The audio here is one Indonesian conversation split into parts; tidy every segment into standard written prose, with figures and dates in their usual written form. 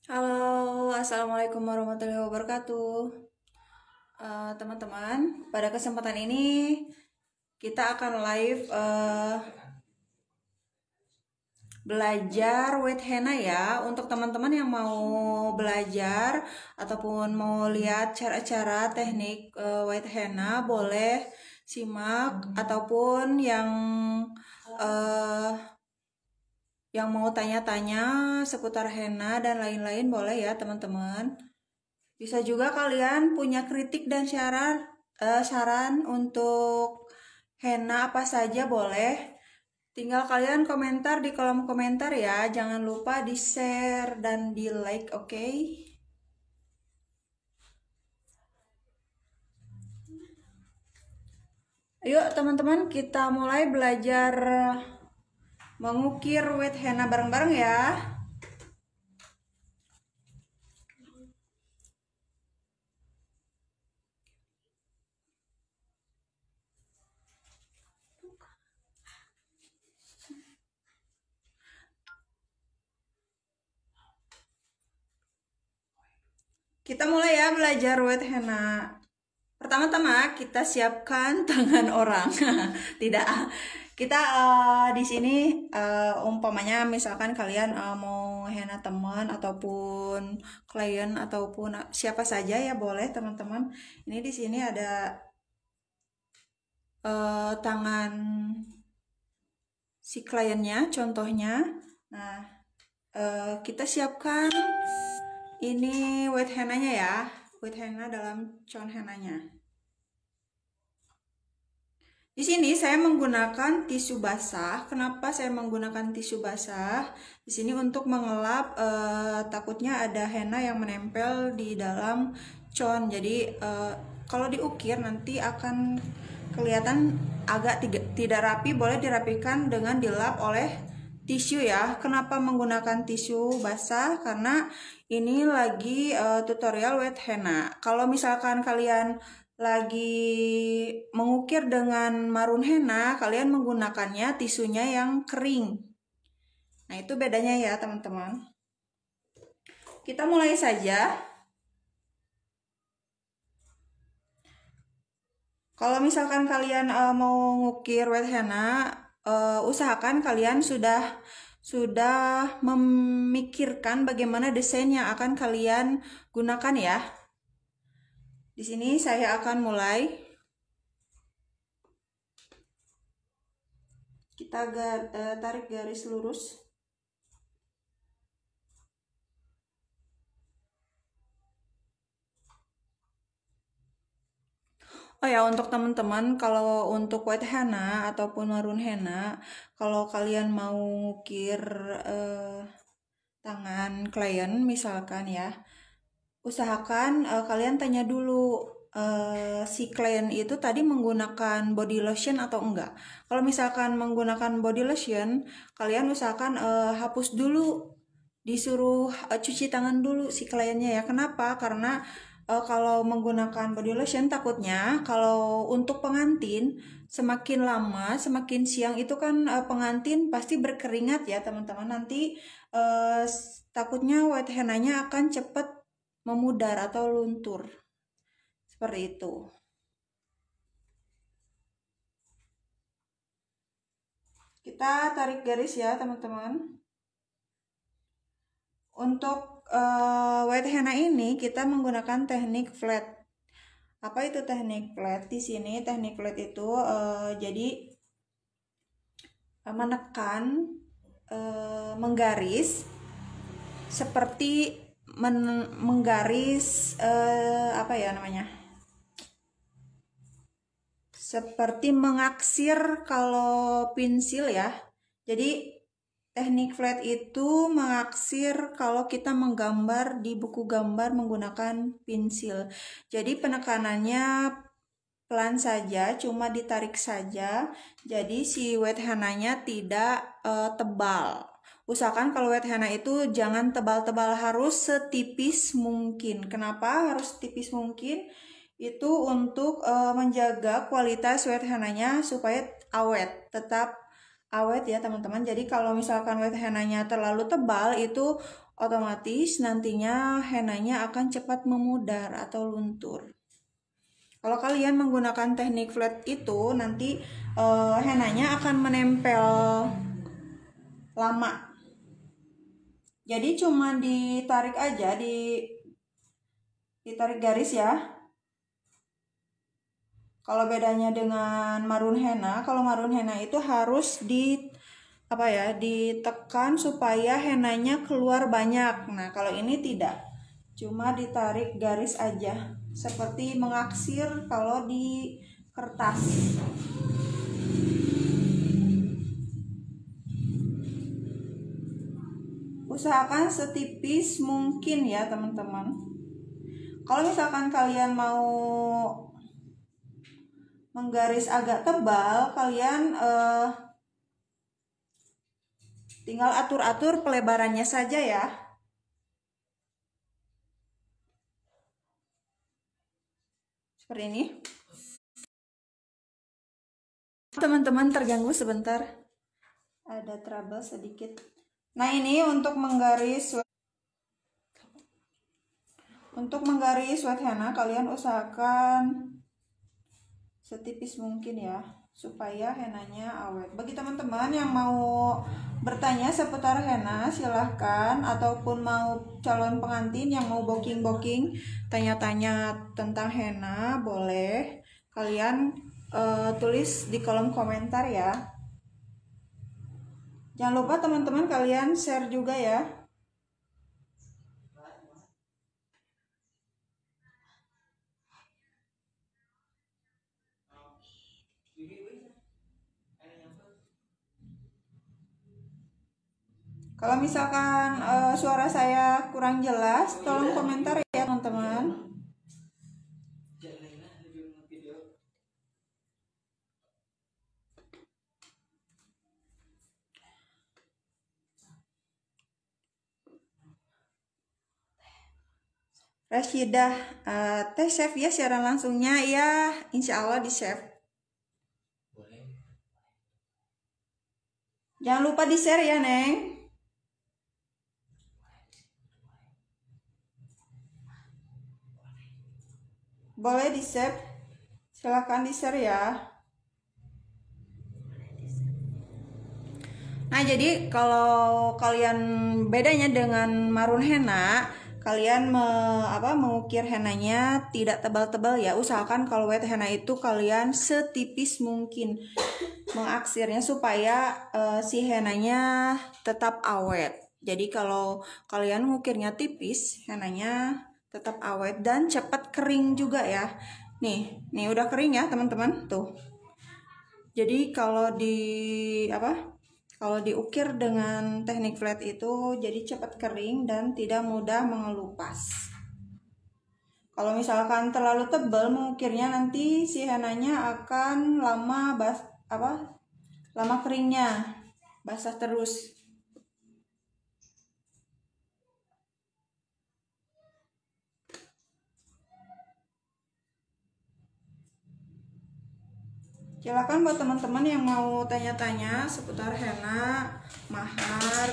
Halo, assalamualaikum warahmatullahi wabarakatuh. Teman-teman, pada kesempatan ini kita akan live belajar wet henna ya. Untuk teman-teman yang mau belajar ataupun mau lihat cara-cara teknik wet henna, boleh simak ataupun uh, yang mau tanya-tanya seputar henna dan lain-lain boleh ya teman-teman. Bisa juga kalian punya kritik dan saran untuk henna apa saja boleh. Tinggal kalian komentar di kolom komentar ya. Jangan lupa di share dan di like, oke? Ayo teman-teman, kita mulai belajar mengukir wet henna bareng-bareng ya. Kita mulai ya belajar wet henna. Pertama-tama kita siapkan tangan orang. Tidak, kita di sini umpamanya misalkan kalian mau henna teman ataupun klien ataupun siapa saja ya boleh teman-teman. Ini di sini ada tangan si kliennya contohnya. Nah, kita siapkan ini wet henna-nya ya. Wet henna dalam con hennanya. Di sini saya menggunakan tisu basah. Kenapa saya menggunakan tisu basah? Di sini untuk mengelap, takutnya ada henna yang menempel di dalam con. Jadi kalau diukir nanti akan kelihatan agak tidak rapi. Boleh dirapikan dengan dilap oleh tisu ya. Kenapa menggunakan tisu basah? Karena ini lagi tutorial wet henna. Kalau misalkan kalian lagi mengukir dengan marun henna, kalian menggunakannya tisunya yang kering. Nah, itu bedanya ya, teman-teman. Kita mulai saja. Kalau misalkan kalian mau ngukir wet henna, usahakan kalian sudah memikirkan bagaimana desain yang akan kalian gunakan ya. Di sini saya akan mulai. Kita tarik garis lurus. Oh ya, untuk teman-teman, kalau untuk white henna ataupun marun henna, kalau kalian mau ngukir tangan klien misalkan ya, usahakan kalian tanya dulu si klien itu tadi menggunakan body lotion atau enggak. Kalau misalkan menggunakan body lotion, kalian usahakan hapus dulu, disuruh cuci tangan dulu si kliennya ya. Kenapa? Karena kalau menggunakan body lotion takutnya kalau untuk pengantin semakin lama semakin siang itu kan pengantin pasti berkeringat ya teman-teman. Nanti takutnya white henna-nya akan cepat memudar atau luntur seperti itu. Kita tarik garis ya teman-teman. Untuk white henna ini kita menggunakan teknik flat. Apa itu teknik flat? Di sini teknik flat itu jadi menekan, menggaris seperti menggaris apa ya namanya? Seperti mengaksir kalau pensil ya. Jadi teknik flat itu mengaksir kalau kita menggambar di buku gambar menggunakan pensil. Jadi penekanannya pelan saja, cuma ditarik saja. Jadi si wet henna-nya tidak tebal. Usahakan kalau wet henna itu jangan tebal-tebal, harus setipis mungkin. Kenapa harus setipis mungkin? Itu untuk menjaga kualitas wet henna-nya supaya awet, tetap awet ya teman-teman. Jadi kalau misalkan wet henna-nya terlalu tebal itu otomatis nantinya henanya akan cepat memudar atau luntur. Kalau kalian menggunakan teknik flat itu nanti henanya akan menempel lama. Jadi cuma ditarik aja, ditarik garis ya. Kalau bedanya dengan marun henna, kalau marun henna itu harus ditekan supaya henanya keluar banyak. Nah, kalau ini tidak. Cuma ditarik garis aja, seperti mengaksir kalau di kertas. Usahakan setipis mungkin ya teman-teman. Kalau misalkan kalian mau menggaris agak tebal, kalian tinggal atur-atur pelebarannya saja ya. Seperti ini. Teman-teman terganggu sebentar. Ada trouble sedikit. Nah, ini untuk menggaris wet henna kalian usahakan setipis mungkin ya, supaya henanya awet. Bagi teman-teman yang mau bertanya seputar henna, silahkan, ataupun mau calon pengantin yang mau booking, tanya-tanya tentang henna, boleh kalian tulis di kolom komentar ya. Jangan lupa teman-teman kalian share juga ya. Kalau misalkan suara saya kurang jelas, tolong komentar ya teman-teman. Rasyidah, teh save ya siaran langsungnya ya, insya Allah di save. Jangan lupa di share ya Neng. Boleh di save, silahkan di share ya. Nah, jadi kalau kalian bedanya dengan marun henna, kalian mengukir henanya tidak tebal-tebal ya. Usahakan kalau wet henna itu kalian setipis mungkin mengaksirnya supaya si henanya tetap awet. Jadi kalau kalian mengukirnya tipis, henanya tetap awet dan cepat kering juga ya. Nih udah kering ya teman-teman tuh. Jadi kalau diukir dengan teknik flat itu jadi cepat kering dan tidak mudah mengelupas. Kalau misalkan terlalu tebal mengukirnya, nanti si henanya akan lama keringnya, basah terus. Silakan buat teman-teman yang mau tanya-tanya seputar henna, mahar,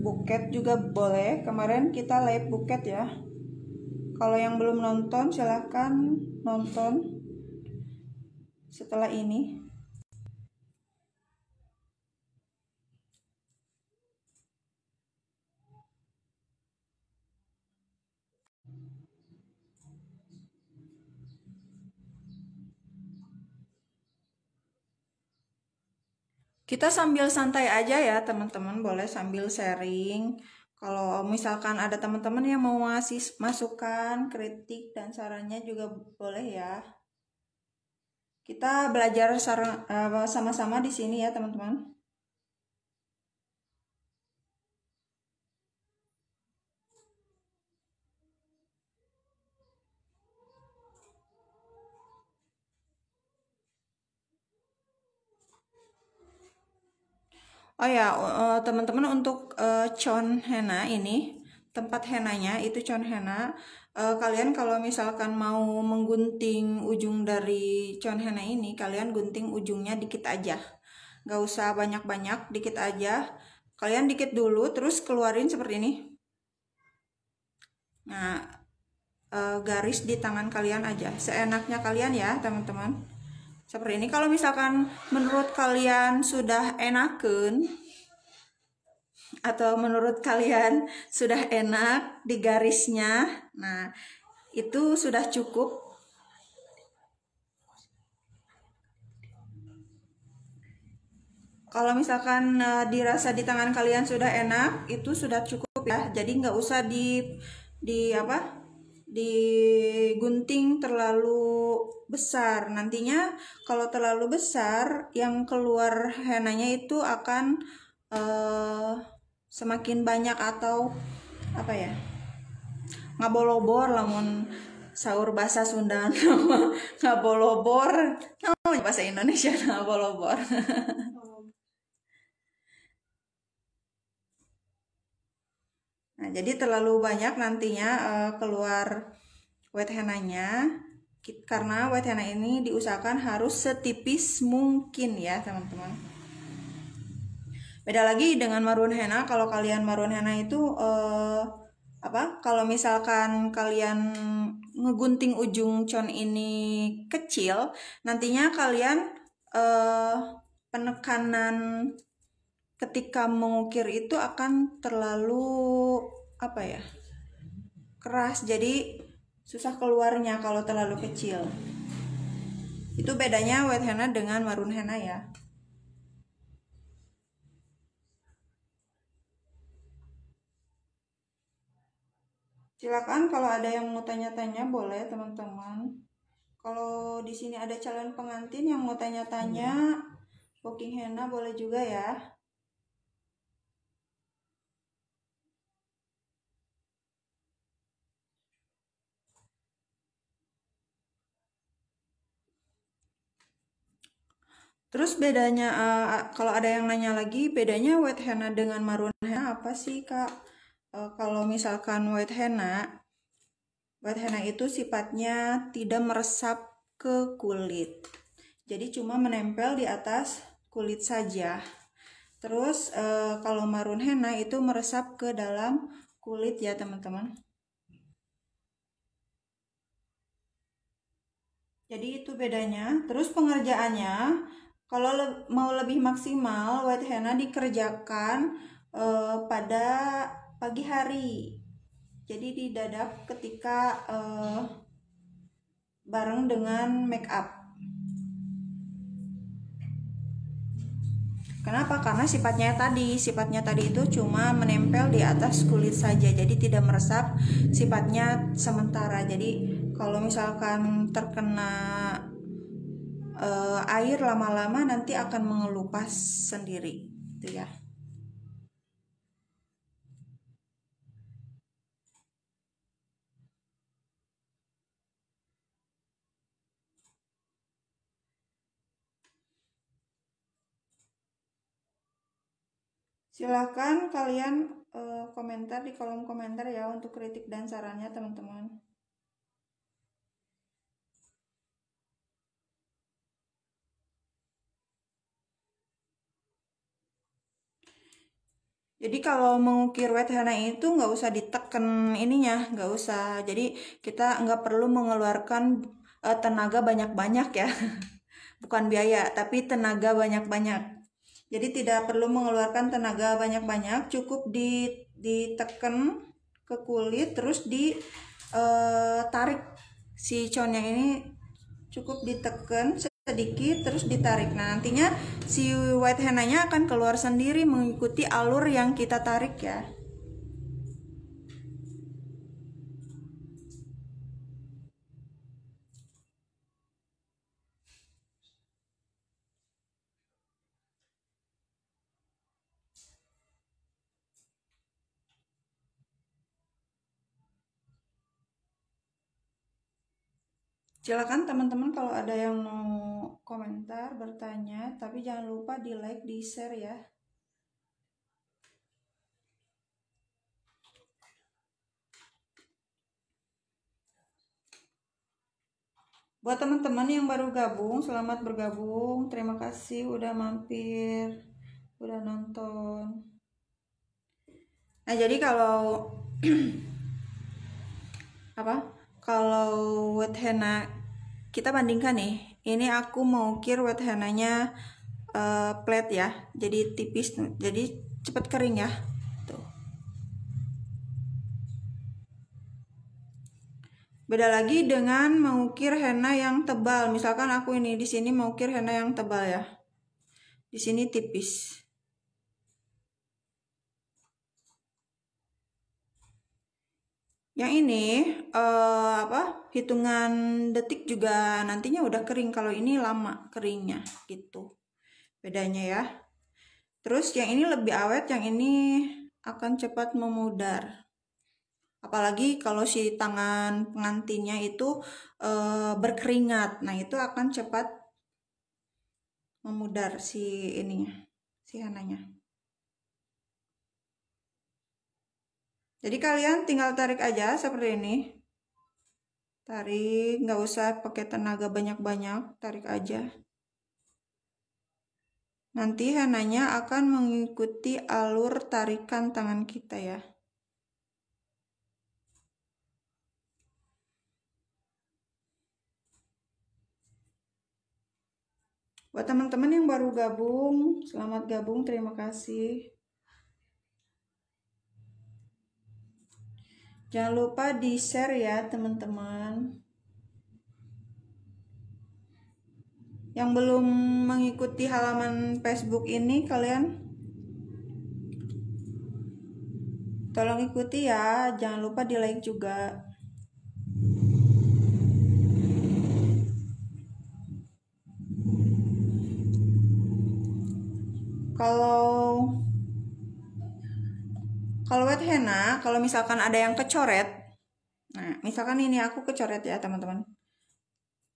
buket juga boleh. Kemarin kita live buket ya. Kalau yang belum nonton silahkan nonton setelah ini. Kita sambil santai aja ya teman-teman, boleh sambil sharing. Kalau misalkan ada teman-teman yang mau ngasih masukan, kritik, dan sarannya juga boleh ya. Kita belajar sama-sama di sini ya teman-teman. Oh ya, teman-teman, untuk con henna ini, tempat henanya itu con henna. Kalian kalau misalkan mau menggunting ujung dari con henna ini, kalian gunting ujungnya dikit aja. nggak usah banyak-banyak, dikit aja. Kalian dikit dulu, terus keluarin seperti ini. Nah, garis di tangan kalian aja, seenaknya kalian ya teman-teman. Seperti ini. Kalau misalkan menurut kalian sudah enakan, atau menurut kalian sudah enak di garisnya, nah itu sudah cukup. Kalau misalkan dirasa di tangan kalian sudah enak, itu sudah cukup ya. Jadi nggak usah digunting terlalu besar. Nantinya kalau terlalu besar, yang keluar henanya itu akan semakin banyak atau apa ya? Ngabolobor lamun sahur bahasa Sunda ngabolobor. Bahasa Indonesia ngabolobor. Nah, jadi terlalu banyak nantinya keluar white henna-nya, karena white henna ini diusahakan harus setipis mungkin ya teman-teman. Beda lagi dengan maroon henna. Kalau kalian maroon henna itu kalau misalkan kalian ngegunting ujung con ini kecil, nantinya kalian penekanan ketika mengukir itu akan terlalu keras, jadi susah keluarnya kalau terlalu kecil. Itu bedanya white henna dengan maroon henna ya. Silakan kalau ada yang mau tanya-tanya boleh teman-teman. Kalau di sini ada calon pengantin yang mau tanya-tanya booking henna boleh juga ya. Terus bedanya kalau ada yang nanya lagi, bedanya white henna dengan maroon henna apa sih Kak? Kalau misalkan white henna itu sifatnya tidak meresap ke kulit. Jadi cuma menempel di atas kulit saja. Terus kalau maroon henna itu meresap ke dalam kulit ya teman-teman. Jadi itu bedanya. Terus pengerjaannya, kalau mau lebih maksimal, white henna dikerjakan pada pagi hari. Jadi didadak ketika bareng dengan make up. Kenapa? Karena sifatnya tadi itu cuma menempel di atas kulit saja, jadi tidak meresap, sifatnya sementara. Jadi kalau misalkan terkena air lama-lama nanti akan mengelupas sendiri, gitu ya. Silahkan kalian komentar di kolom komentar ya untuk kritik dan sarannya teman-teman. Jadi kalau mengukir white henna itu nggak usah diteken ininya, nggak usah. Jadi kita nggak perlu mengeluarkan tenaga banyak-banyak ya. Bukan biaya, tapi tenaga banyak-banyak. Jadi tidak perlu mengeluarkan tenaga banyak-banyak, cukup diteken ke kulit, terus ditarik si connya ini, cukup diteken sedikit terus ditarik. Nah nantinya si white henna-nya akan keluar sendiri mengikuti alur yang kita tarik ya. Silakan teman-teman kalau ada yang mau komentar, bertanya, tapi jangan lupa di like, di share ya. Buat teman-teman yang baru gabung, selamat bergabung. Terima kasih udah mampir, udah nonton. Nah, jadi kalau kalau wet henna kita bandingkan nih. Ini aku mau ukir wet hennanya flat ya. Jadi tipis, jadi cepat kering ya. Tuh. Beda lagi dengan mengukir henna yang tebal. Misalkan aku ini di sini mau ukir henna yang tebal ya. Di sini tipis. Yang ini hitungan detik juga nantinya udah kering. Kalau ini lama keringnya gitu. Bedanya ya. Terus yang ini lebih awet, yang ini akan cepat memudar. Apalagi kalau si tangan pengantinnya itu berkeringat. Nah, itu akan cepat memudar si ininya, si hennanya. Jadi kalian tinggal tarik aja seperti ini. Tarik, nggak usah pakai tenaga banyak-banyak, tarik aja. Nanti hennanya akan mengikuti alur tarikan tangan kita ya. Buat teman-teman yang baru gabung, selamat gabung, terima kasih. Jangan lupa di-share ya teman-teman. Yang belum mengikuti halaman Facebook ini, kalian tolong ikuti ya, jangan lupa di-like juga. Kalau wet henna, kalau misalkan ada yang kecoret, nah misalkan ini aku kecoret ya teman-teman.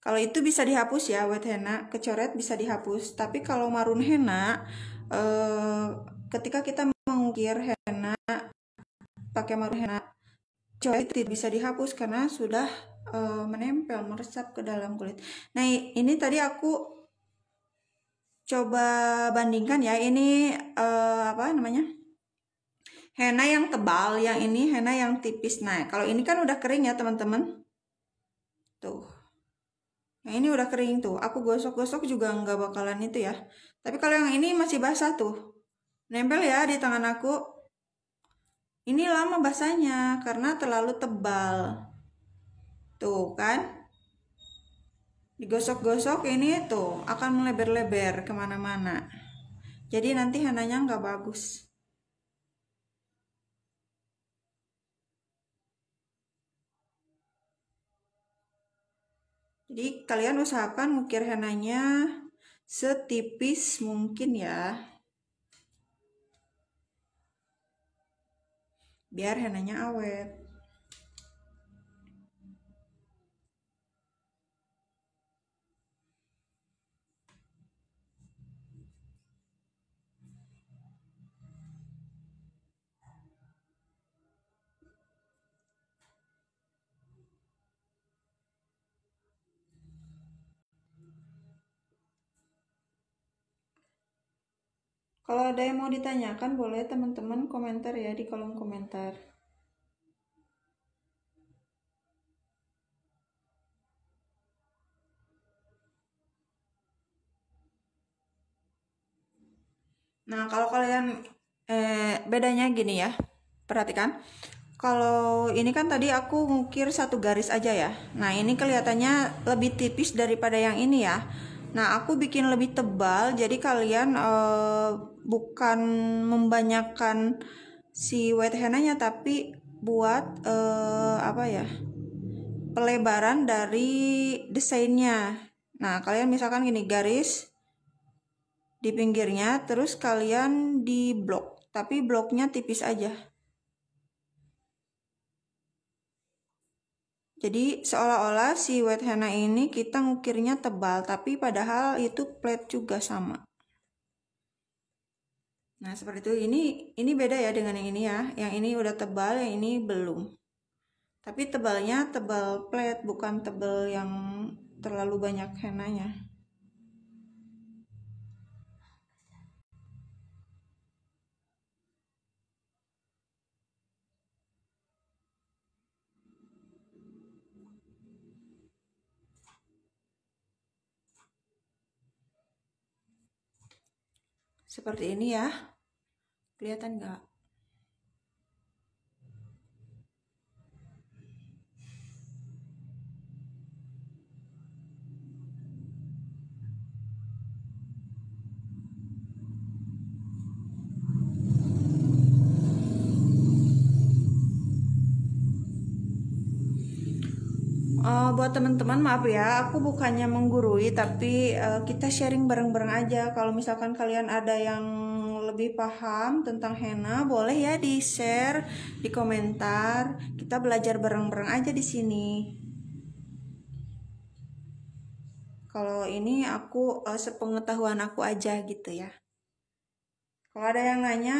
Kalau itu bisa dihapus ya, wet henna kecoret bisa dihapus. Tapi kalau marun henna, ketika kita mengukir henna pakai marun henna, coret tidak bisa dihapus karena sudah menempel, meresap ke dalam kulit. Nah, ini tadi aku coba bandingkan ya, ini henna yang tebal, yang ini henna yang tipis. Nah, kalau ini kan udah kering ya teman-teman. Tuh. Yang ini udah kering tuh. Aku gosok-gosok juga nggak bakalan itu ya. Tapi kalau yang ini masih basah tuh. Nempel ya di tangan aku. Ini lama basahnya karena terlalu tebal. Tuh kan. Digosok-gosok ini tuh akan melebar-lebar kemana-mana. Jadi nanti hennanya nggak bagus. Jadi kalian usahakan ngukir hennanya setipis mungkin ya. Biar hennanya awet. Kalau ada yang mau ditanyakan, boleh teman-teman komentar ya di kolom komentar. Nah, kalau kalian bedanya gini ya. Perhatikan. Kalau ini kan tadi aku ngukir satu garis aja ya. Nah, ini kelihatannya lebih tipis daripada yang ini ya. Nah, aku bikin lebih tebal, jadi kalian bukan membanyakkan si wet hennanya, tapi buat pelebaran dari desainnya. Nah, kalian misalkan gini, garis di pinggirnya, terus kalian di blok, tapi bloknya tipis aja. Jadi seolah-olah si wet henna ini kita ngukirnya tebal, tapi padahal itu flat juga sama. Nah, seperti itu. Ini beda ya dengan yang ini ya. Yang ini udah tebal, yang ini belum. Tapi tebalnya tebal flat, bukan tebal yang terlalu banyak henanya. Seperti ini ya, kelihatan nggak? Buat teman-teman maaf ya, aku bukannya menggurui, tapi kita sharing bareng-bareng aja. Kalau misalkan kalian ada yang lebih paham tentang henna, boleh ya di share di komentar. Kita belajar bareng-bareng aja di sini. Kalau ini aku sepengetahuan aku aja gitu ya. Kalau ada yang nanya,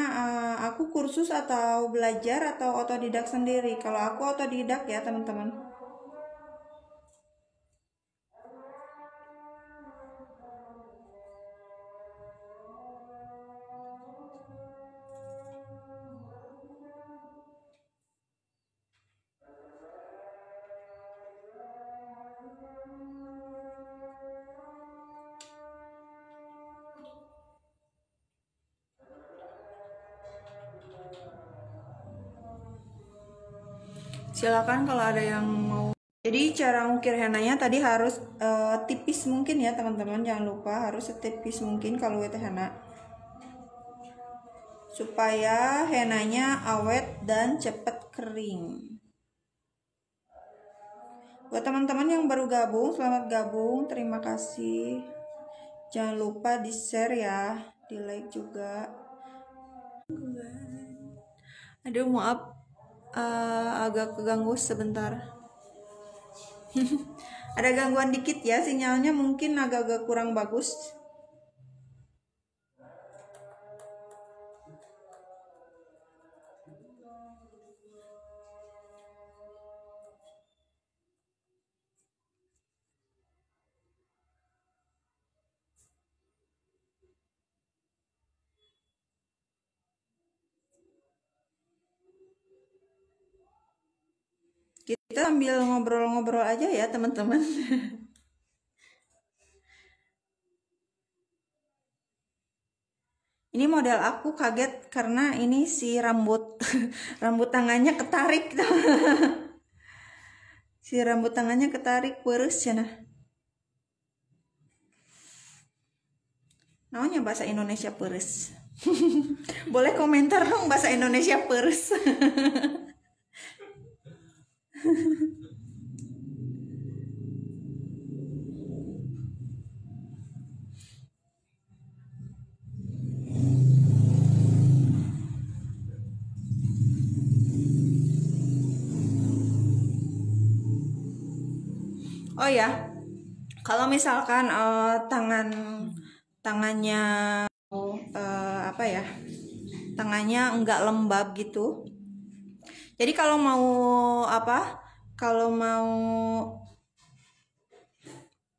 aku kursus atau belajar atau otodidak sendiri? Kalau aku otodidak ya teman-teman. Silakan kalau ada yang mau. Jadi cara ngukir henanya tadi harus tipis mungkin ya teman-teman, jangan lupa harus setipis mungkin kalau itu henna, supaya henanya awet dan cepat kering. Buat teman-teman yang baru gabung, selamat gabung, terima kasih. Jangan lupa di share ya, di like juga. Aduh maaf, agak keganggu sebentar. Ada gangguan dikit ya, sinyalnya mungkin agak-agak kurang bagus. Kita sambil ngobrol-ngobrol aja ya teman-teman. Ini model aku kaget karena ini si rambut rambut tangannya ketarik. Si rambut tangannya ketarik peres ya nah. Namanya bahasa Indonesia peres. Boleh komentar dong bahasa Indonesia peres. Oh ya, kalau misalkan tangannya apa ya, tangannya enggak lembab gitu. Jadi kalau mau apa, kalau mau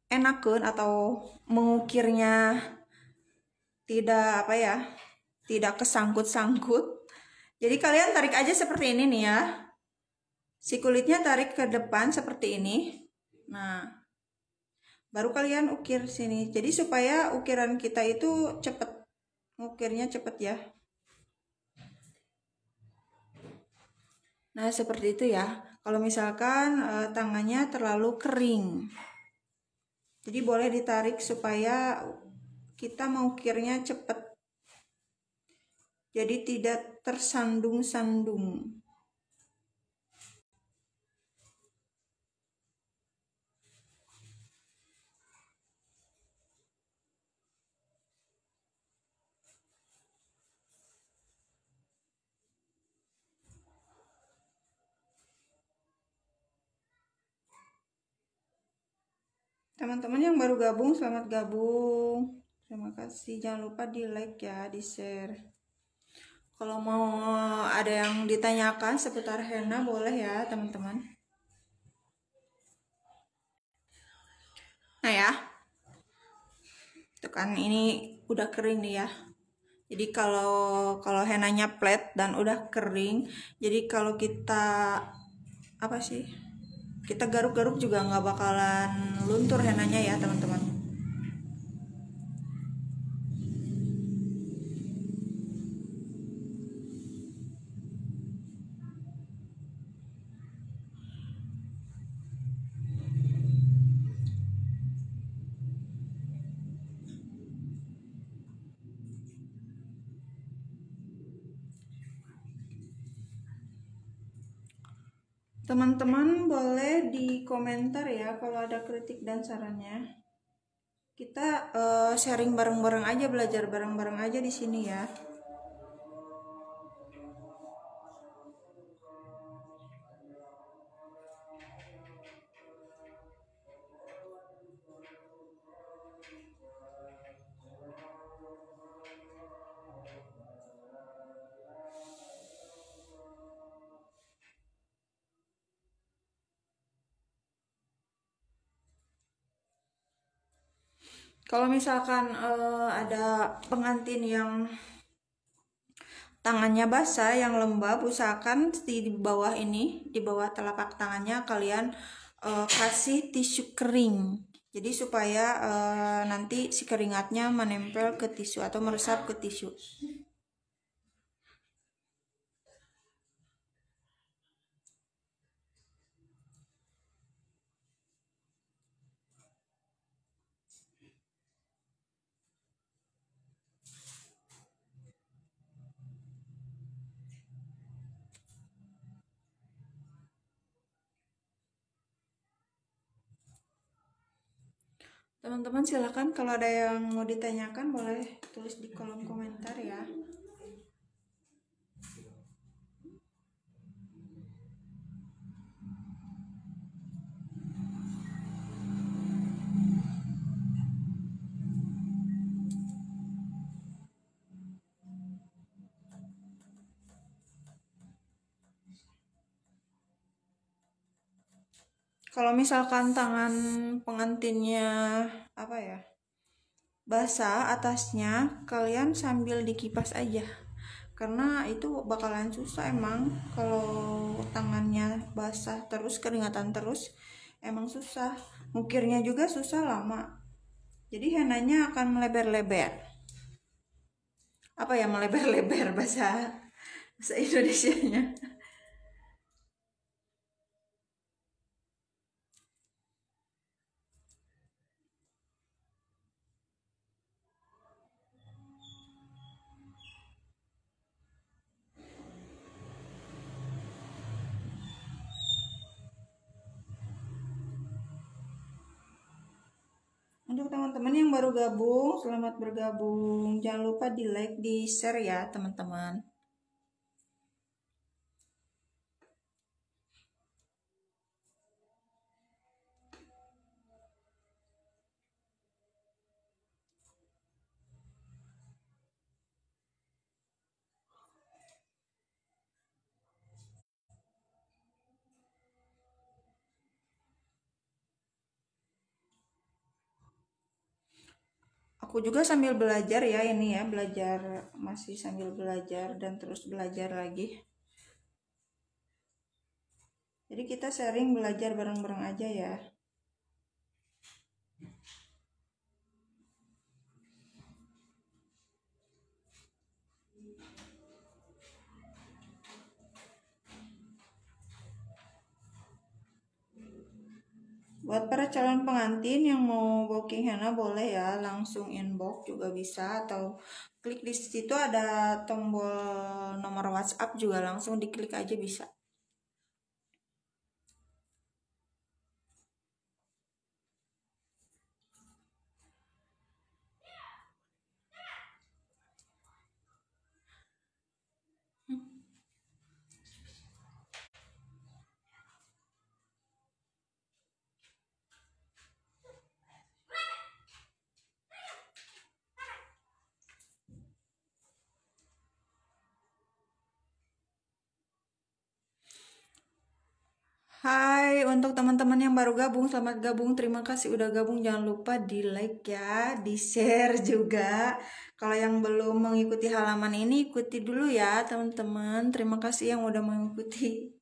enakeun atau mengukirnya tidak apa ya, tidak kesangkut-sangkut. Jadi kalian tarik aja seperti ini nih ya. Si kulitnya tarik ke depan seperti ini. Nah, baru kalian ukir sini. Jadi supaya ukiran kita itu cepet, ngukirnya cepet ya. Nah, seperti itu ya. Kalau misalkan tangannya terlalu kering. Jadi boleh ditarik supaya kita mengukirnya cepet. Jadi tidak tersandung-sandung. Teman-teman yang baru gabung, selamat gabung. Terima kasih. Jangan lupa di like ya, di share. Kalau mau ada yang ditanyakan seputar henna boleh ya teman-teman. Nah ya, itu kan ini udah kering nih ya. Jadi kalau henanya flat dan udah kering, jadi kalau kita apa sih? Kita garuk-garuk juga nggak bakalan luntur henanya ya teman-teman. Teman-teman boleh di komentar ya kalau ada kritik dan sarannya. Kita sharing bareng-bareng aja, belajar bareng-bareng aja di sini ya. Kalau misalkan ada pengantin yang tangannya basah, yang lembab, usahakan di bawah ini, di bawah telapak tangannya kalian kasih tisu kering. Jadi supaya nanti si keringatnya menempel ke tisu atau meresap ke tisu. Teman-teman silahkan kalau ada yang mau ditanyakan boleh tulis di kolom komentar ya. Kalau misalkan tangan pengantinnya apa ya, basah atasnya, kalian sambil dikipas aja. Karena itu bakalan susah emang kalau tangannya basah terus, keringatan terus, emang susah. Ngukirnya juga susah, lama. Jadi henanya akan melebar-lebar. Apa ya melebar-lebar bahasa Indonesianya? Untuk teman-teman yang baru gabung, selamat bergabung. Jangan lupa di like, di share ya teman-teman. Aku juga sambil belajar ya ini ya, belajar, masih sambil belajar dan terus belajar lagi. Jadi kita sharing belajar bareng-bareng aja ya. Buat para calon pengantin yang mau booking henna boleh ya, langsung inbox juga bisa, atau klik di situ ada tombol nomor WhatsApp juga, langsung diklik aja bisa. untuk teman-teman yang baru gabung, selamat gabung. Terima kasih udah gabung. Jangan lupa di like ya, di share juga. Kalau yang belum mengikuti halaman ini, ikuti dulu ya teman-teman. Terima kasih yang udah mengikuti.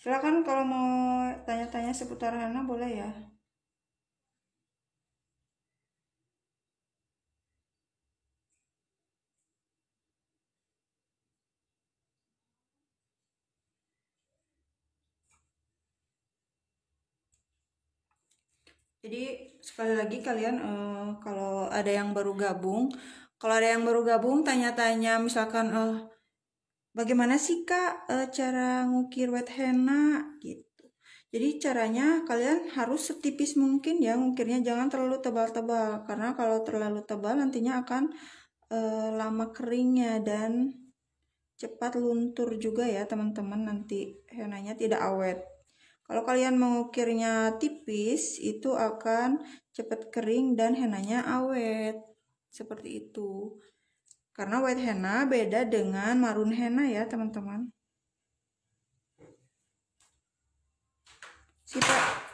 Silakan kalau mau tanya-tanya seputar Hana boleh ya. Jadi sekali lagi kalian kalau ada yang baru gabung, tanya-tanya misalkan bagaimana sih Kak cara ngukir wet henna gitu. Jadi caranya kalian harus setipis mungkin ya ngukirnya, jangan terlalu tebal-tebal karena kalau terlalu tebal nantinya akan lama keringnya dan cepat luntur juga ya teman-teman, nanti hennanya tidak awet. Kalau kalian mengukirnya tipis itu akan cepat kering dan hennanya awet. Seperti itu. Karena white henna beda dengan marun henna ya teman-teman.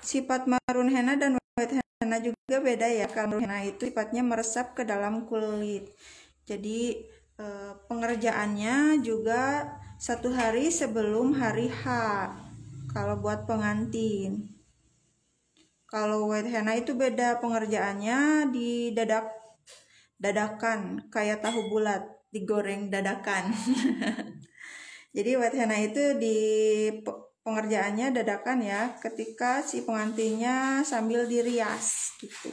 Sifat marun henna dan white henna juga beda ya. Kalau marun henna itu sifatnya meresap ke dalam kulit. Jadi pengerjaannya juga 1 hari sebelum hari H. Kalau buat pengantin. Kalau white henna itu beda, pengerjaannya dadakan kayak tahu bulat, digoreng dadakan. Jadi white henna itu di pengerjaannya dadakan ya, ketika si pengantinnya sambil dirias gitu.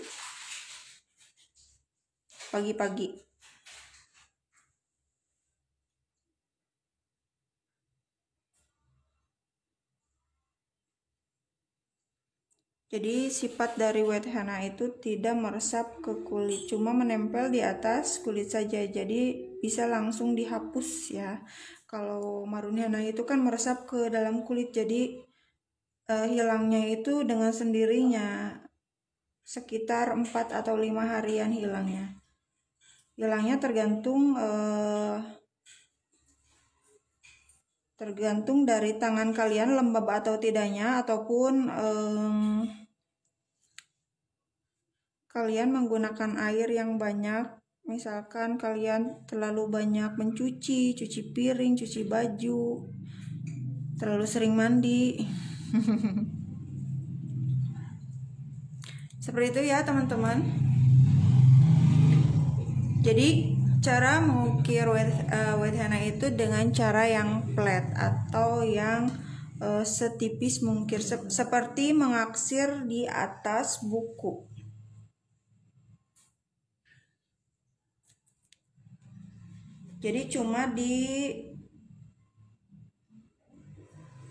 Pagi-pagi. Jadi sifat dari white henna itu tidak meresap ke kulit, cuma menempel di atas kulit saja. Jadi bisa langsung dihapus ya. Kalau marun henna itu kan meresap ke dalam kulit, jadi hilangnya itu dengan sendirinya. Sekitar 4 atau 5 harian hilangnya. Hilangnya tergantung dari tangan kalian lembab atau tidaknya, ataupun kalian menggunakan air yang banyak. Misalkan kalian terlalu banyak cuci piring, cuci baju, terlalu sering mandi. Seperti itu ya teman-teman. Jadi cara mengukir white henna itu dengan cara yang flat atau yang setipis mungkin, seperti mengaksir di atas buku. Jadi cuma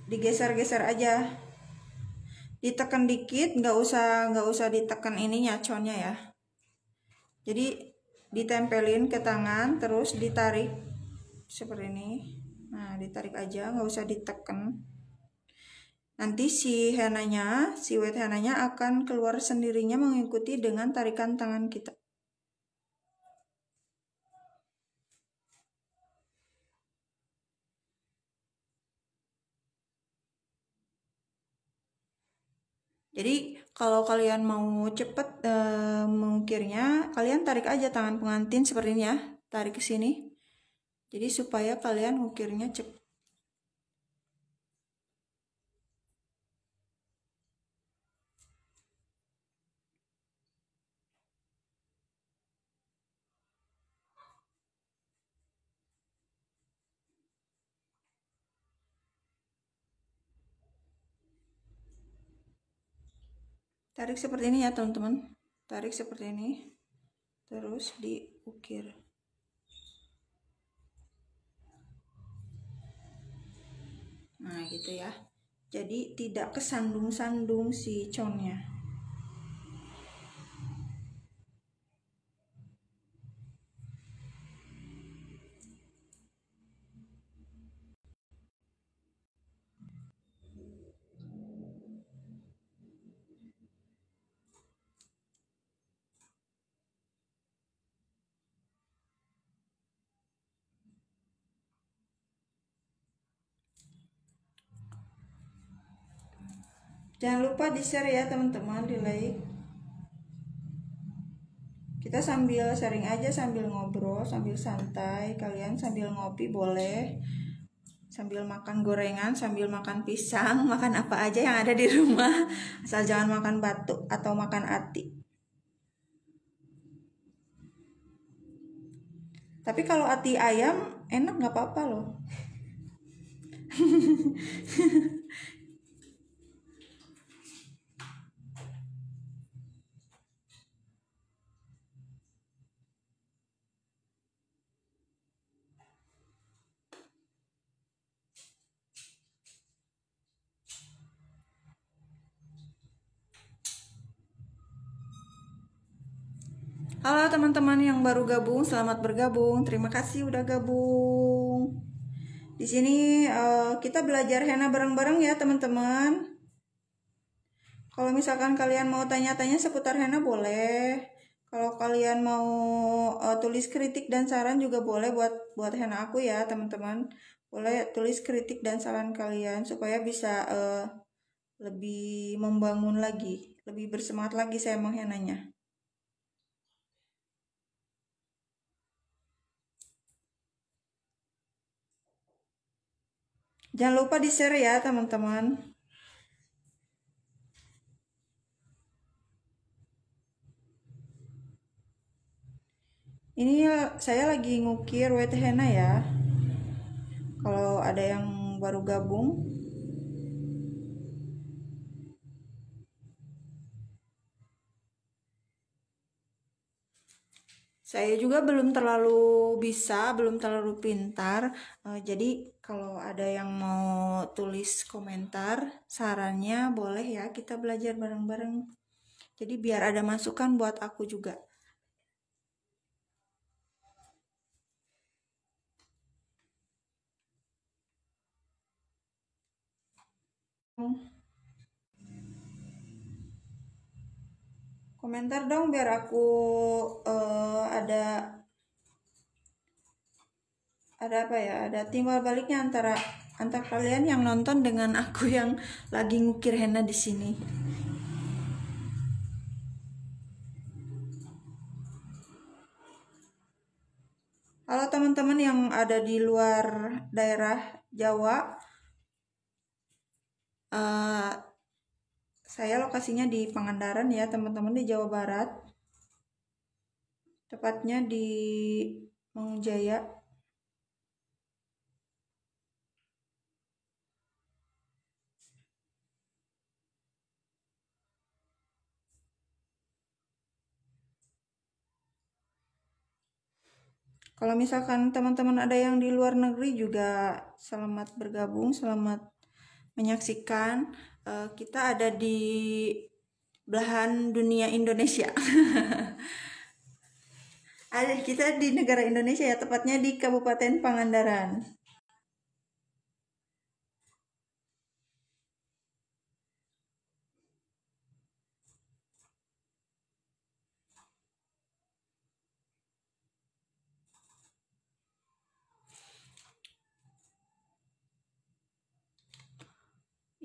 digeser-geser aja, ditekan dikit, nggak usah ditekan ininya connya ya. Jadi ditempelin ke tangan terus ditarik seperti ini. Nah ditarik aja, nggak usah ditekan. Nanti si white hennanya akan keluar sendirinya mengikuti dengan tarikan tangan kita. Jadi kalau kalian mau cepet mengukirnya, kalian tarik aja tangan pengantin seperti ini ya, tarik ke sini. Jadi supaya kalian ukirnya cepet. Tarik seperti ini ya teman-teman. Tarik seperti ini. Terus diukir. Nah gitu ya. Jadi tidak kesandung-sandung si connya. Jangan lupa di share ya teman-teman, di like. Kita sambil sharing aja, sambil ngobrol, sambil santai. Kalian sambil ngopi boleh, sambil makan gorengan, sambil makan pisang, makan apa aja yang ada di rumah, asal jangan makan batu atau makan ati. Tapi kalau ati ayam enak, nggak apa-apa loh. Halo teman-teman yang baru gabung, selamat bergabung. Terima kasih udah gabung. Di sini kita belajar henna bareng-bareng ya teman-teman. Kalau misalkan kalian mau tanya-tanya seputar henna boleh. Kalau kalian mau tulis kritik dan saran juga boleh buat henna aku ya teman-teman. Boleh tulis kritik dan saran kalian supaya bisa lebih membangun lagi, lebih bersemangat lagi saya menghenanya. Jangan lupa di share ya teman-teman. Ini saya lagi ngukir wet henna ya. Kalau ada yang baru gabung, saya juga belum terlalu bisa, belum terlalu pintar. Jadi kalau ada yang mau tulis komentar, sarannya boleh ya, kita belajar bareng-bareng. Jadi biar ada masukan buat aku juga. Komentar dong biar aku ada apa ya, ada timbal baliknya antara kalian yang nonton dengan aku yang lagi ngukir henna di sini. Halo teman-teman yang ada di luar daerah Jawa, saya lokasinya di Pangandaran ya teman-teman, di Jawa Barat, tepatnya di Mangunjaya. Kalau misalkan teman-teman ada yang di luar negeri juga selamat bergabung, selamat menyaksikan. Kita ada di belahan dunia Indonesia. Kita di negara Indonesia ya, tepatnya di Kabupaten Pangandaran.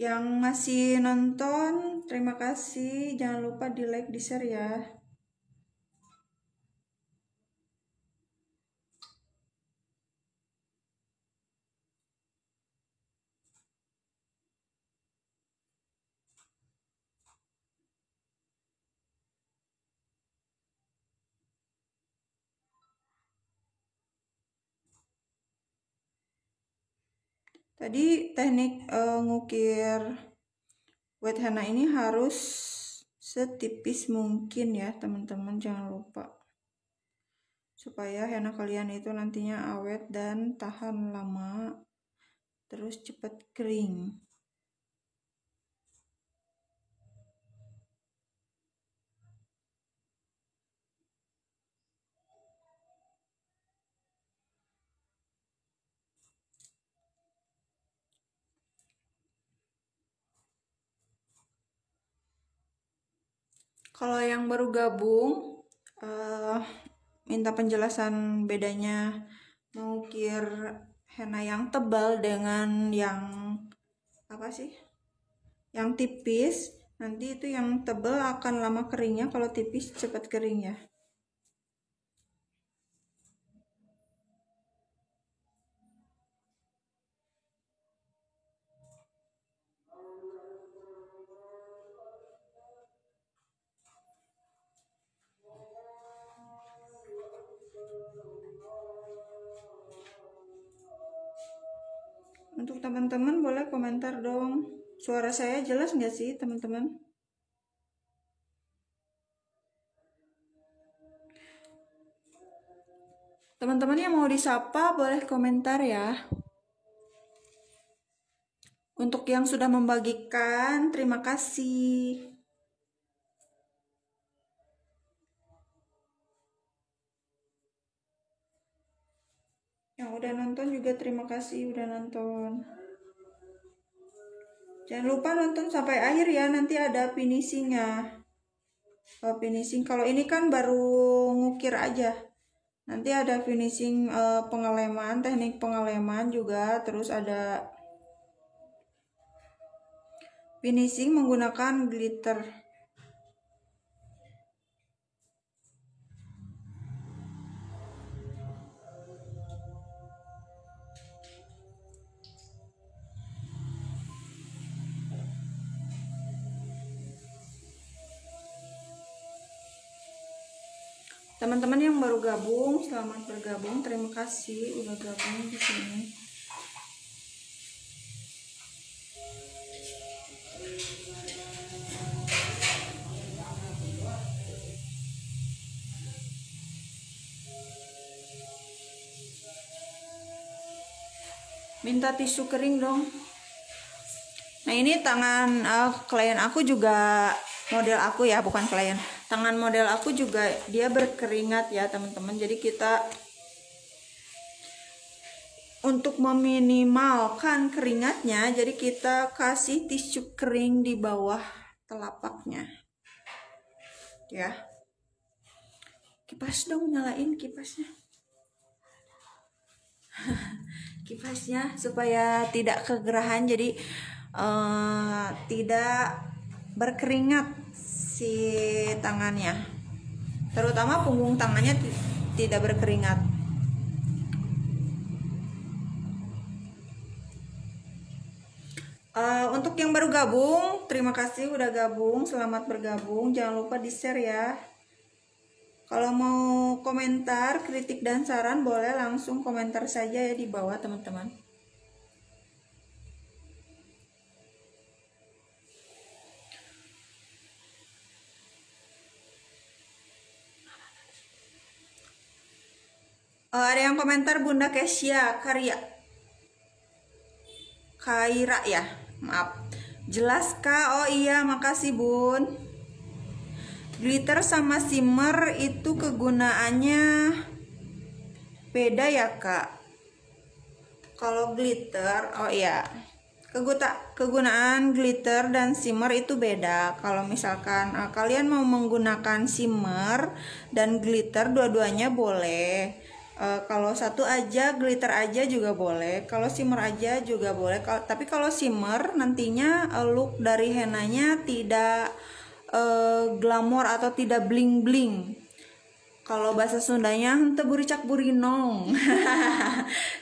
Yang masih nonton, terima kasih. Jangan lupa di like, di share ya. Tadi teknik ngukir wet henna ini harus setipis mungkin ya teman-teman, jangan lupa, supaya henna kalian itu nantinya awet dan tahan lama, terus cepat kering. Kalau yang baru gabung, minta penjelasan bedanya mengukir henna yang tebal dengan yang apa sih, yang tipis, nanti itu yang tebal akan lama keringnya, kalau tipis cepat kering ya. Untuk teman-teman boleh komentar dong. Suara saya jelas nggak sih teman-teman? Teman-teman yang mau disapa boleh komentar ya. Untuk yang sudah membagikan, terima kasih. Yang udah nonton juga terima kasih udah nonton. Jangan lupa nonton sampai akhir ya, nanti ada finishingnya. Finishing kalau ini kan baru ngukir aja. Nanti ada finishing pengeleman, teknik pengeleman juga, terus ada finishing menggunakan glitter. Teman-teman yang baru gabung, selamat bergabung. Terima kasih udah gabung di sini. Minta tisu kering dong. Nah, ini tangan klien aku juga, model aku ya, bukan klien. Tangan model aku juga dia berkeringat ya teman-teman. Jadi kita untuk meminimalkan keringatnya, jadi kita kasih tisu kering di bawah telapaknya. Ya. Kipas dong, nyalain kipasnya. Kipasnya supaya tidak kegerahan, jadi tidak berkeringat si tangannya, terutama punggung tangannya tidak berkeringat. Untuk yang baru gabung, terima kasih udah gabung, selamat bergabung. Jangan lupa di share ya. Kalau mau komentar, kritik dan saran boleh langsung komentar saja ya di bawah teman-teman. Ada yang komentar Bunda Kesia Kaira ya, maaf. Jelas Kak? Oh iya, makasih Bun. Glitter sama shimmer itu kegunaannya beda ya Kak? Kalau glitter, oh iya, kegunaan glitter dan shimmer itu beda. Kalau misalkan kalian mau menggunakan shimmer dan glitter, dua-duanya boleh. Kalau satu aja, glitter aja juga boleh. Kalau shimmer aja juga boleh. Tapi kalau shimmer nantinya look dari henanya tidak glamor atau tidak bling bling. Kalau bahasa Sundanya henteu buricak burinong.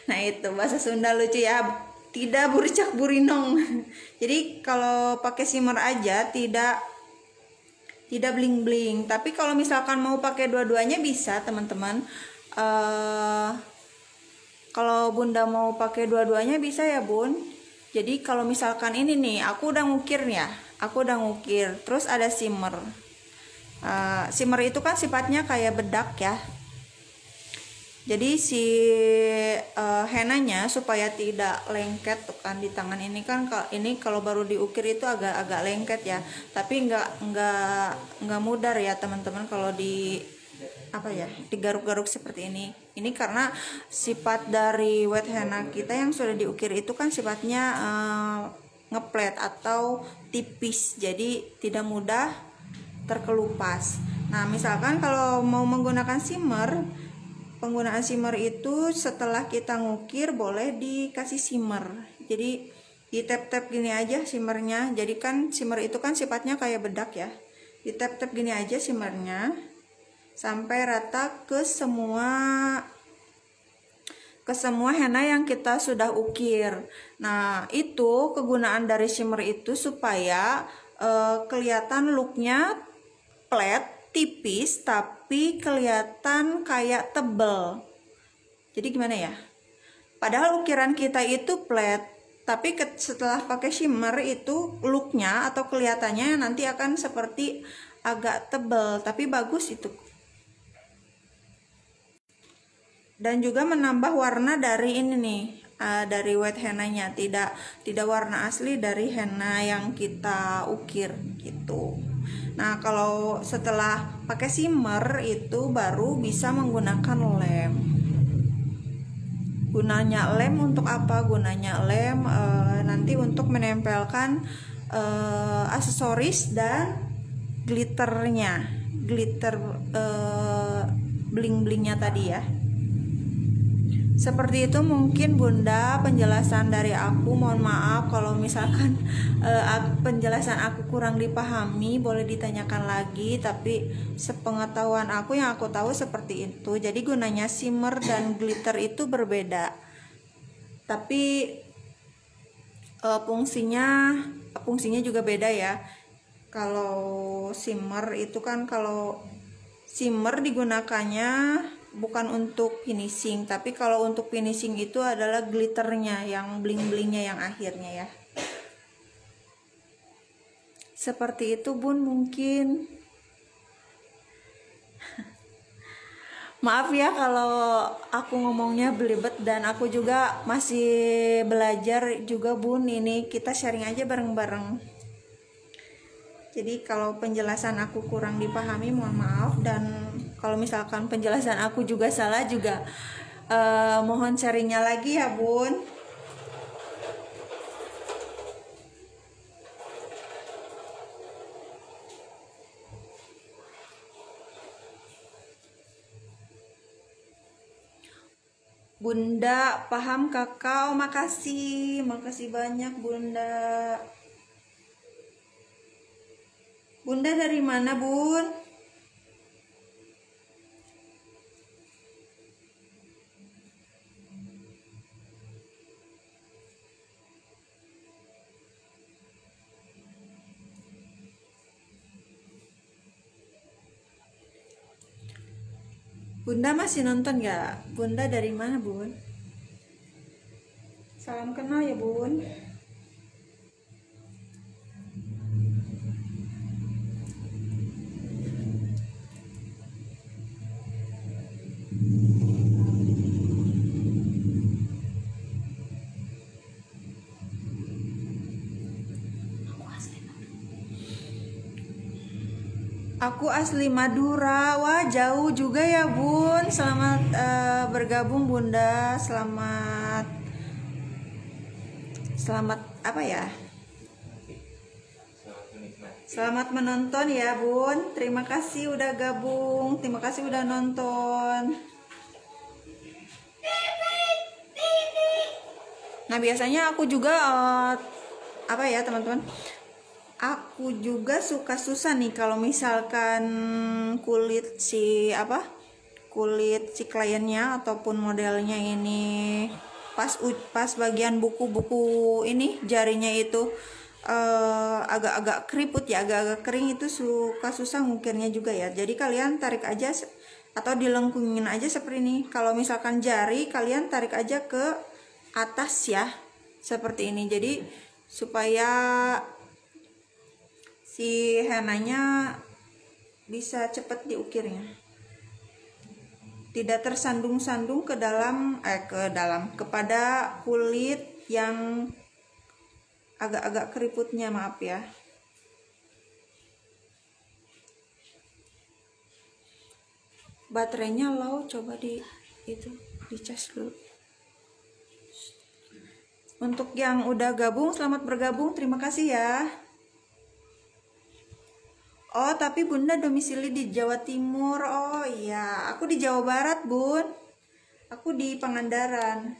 Nah itu bahasa Sunda lucu ya. Tidak buricak burinong. Jadi kalau pakai shimmer aja tidak bling bling. Tapi kalau misalkan mau pakai dua-duanya bisa teman-teman. Kalau Bunda mau pakai dua-duanya bisa ya Bun. Jadi kalau misalkan ini nih, aku udah ngukir ya, terus ada shimmer. Shimmer itu kan sifatnya kayak bedak ya. Jadi si henanya supaya tidak lengket tuh kan di tangan ini kan, ini kalau baru diukir itu agak lengket ya. Tapi nggak mudar ya teman-teman kalau digaruk-garuk seperti ini. Ini karena sifat dari wet henna kita yang sudah diukir itu kan sifatnya ngeplet atau tipis, jadi tidak mudah terkelupas. Nah misalkan kalau mau menggunakan shimmer, penggunaan shimmer itu setelah kita ngukir boleh dikasih shimmer. Jadi Di tap-tap gini aja shimmernya. Jadi kan shimmer itu kan sifatnya kayak bedak ya. Di tap-tap gini aja shimmernya sampai rata ke semua henna yang kita sudah ukir. Nah, itu kegunaan dari shimmer itu supaya kelihatan looknya flat, tipis, tapi kelihatan kayak tebel. Jadi gimana ya? Padahal ukiran kita itu flat, tapi setelah pakai shimmer itu looknya atau kelihatannya nanti akan seperti agak tebel, tapi bagus itu. Dan juga menambah warna dari ini nih, dari white hennanya, tidak warna asli dari henna yang kita ukir gitu. Nah, kalau setelah pakai shimmer itu baru bisa menggunakan lem. Gunanya lem untuk apa? Gunanya lem nanti untuk menempelkan aksesoris dan glitternya, glitter bling-blingnya tadi ya. Seperti itu mungkin Bunda penjelasan dari aku. Mohon maaf kalau misalkan penjelasan aku kurang dipahami, boleh ditanyakan lagi. Tapi sepengetahuan aku, yang aku tahu seperti itu. Jadi gunanya shimmer dan glitter itu berbeda, tapi fungsinya juga beda ya. Kalau shimmer itu kan, kalau shimmer digunakannya bukan untuk finishing, tapi kalau untuk finishing itu adalah glitternya, yang bling-blingnya yang akhirnya ya. Seperti itu Bun mungkin. Maaf ya kalau aku ngomongnya belibet, dan aku juga masih belajar juga Bun. Ini kita sharing aja bareng-bareng. Jadi kalau penjelasan aku kurang dipahami, mohon maaf. Dan kalau misalkan penjelasan aku juga salah juga, mohon sharingnya lagi ya Bun. Bunda paham kakak, makasih banyak Bunda. Bunda dari mana Bun? Bunda masih nonton gak? Bunda dari mana Bun? Salam kenal ya Bun. Aku asli Madura. Wah, jauh juga ya Bun. Selamat bergabung Bunda. Selamat apa ya? Selamat menonton ya Bun. Terima kasih udah gabung. Terima kasih udah nonton. Nah, biasanya aku juga apa ya teman-teman? Aku juga suka susah nih kalau misalkan kulit si kliennya ataupun modelnya ini pas bagian buku-buku ini jarinya itu agak-agak keriput ya, agak-agak kering, itu suka susah ngukirnya juga ya. Jadi kalian tarik aja atau dilengkungin aja seperti ini. Kalau misalkan jari kalian tarik aja ke atas ya, seperti ini. Jadi supaya si hennanya bisa cepat diukirnya, tidak tersandung-sandung kepada kulit yang agak-agak keriputnya, maaf ya. Baterainya low, coba dicas dulu. Untuk yang udah gabung, selamat bergabung, terima kasih ya. Oh, tapi Bunda domisili di Jawa Timur. Oh iya, aku di Jawa Barat Bun. Aku di Pangandaran.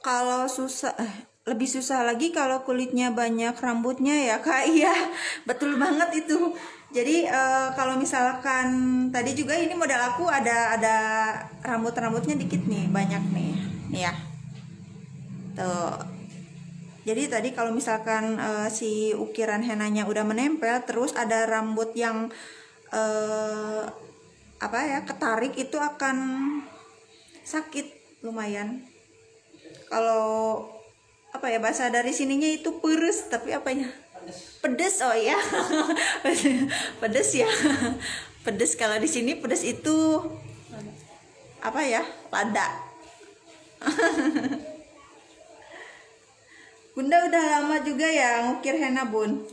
Kalau susah, lebih susah lagi kalau kulitnya banyak rambutnya ya Kak. Iya, betul banget itu. Jadi kalau misalkan tadi juga ini model aku ada rambut-rambutnya dikit nih, banyak nih. Nih ya. Tuh. Jadi tadi kalau misalkan si ukiran henanya udah menempel, terus ada rambut yang apa ya, ketarik, itu akan sakit lumayan. Kalau apa ya, bahasa dari sininya itu peres, tapi apanya, pedes. Oh ya. Pedes ya. Pedes, kalau di sini pedes itu apa ya, lada. Bunda udah lama juga ya ngukir henna Bun.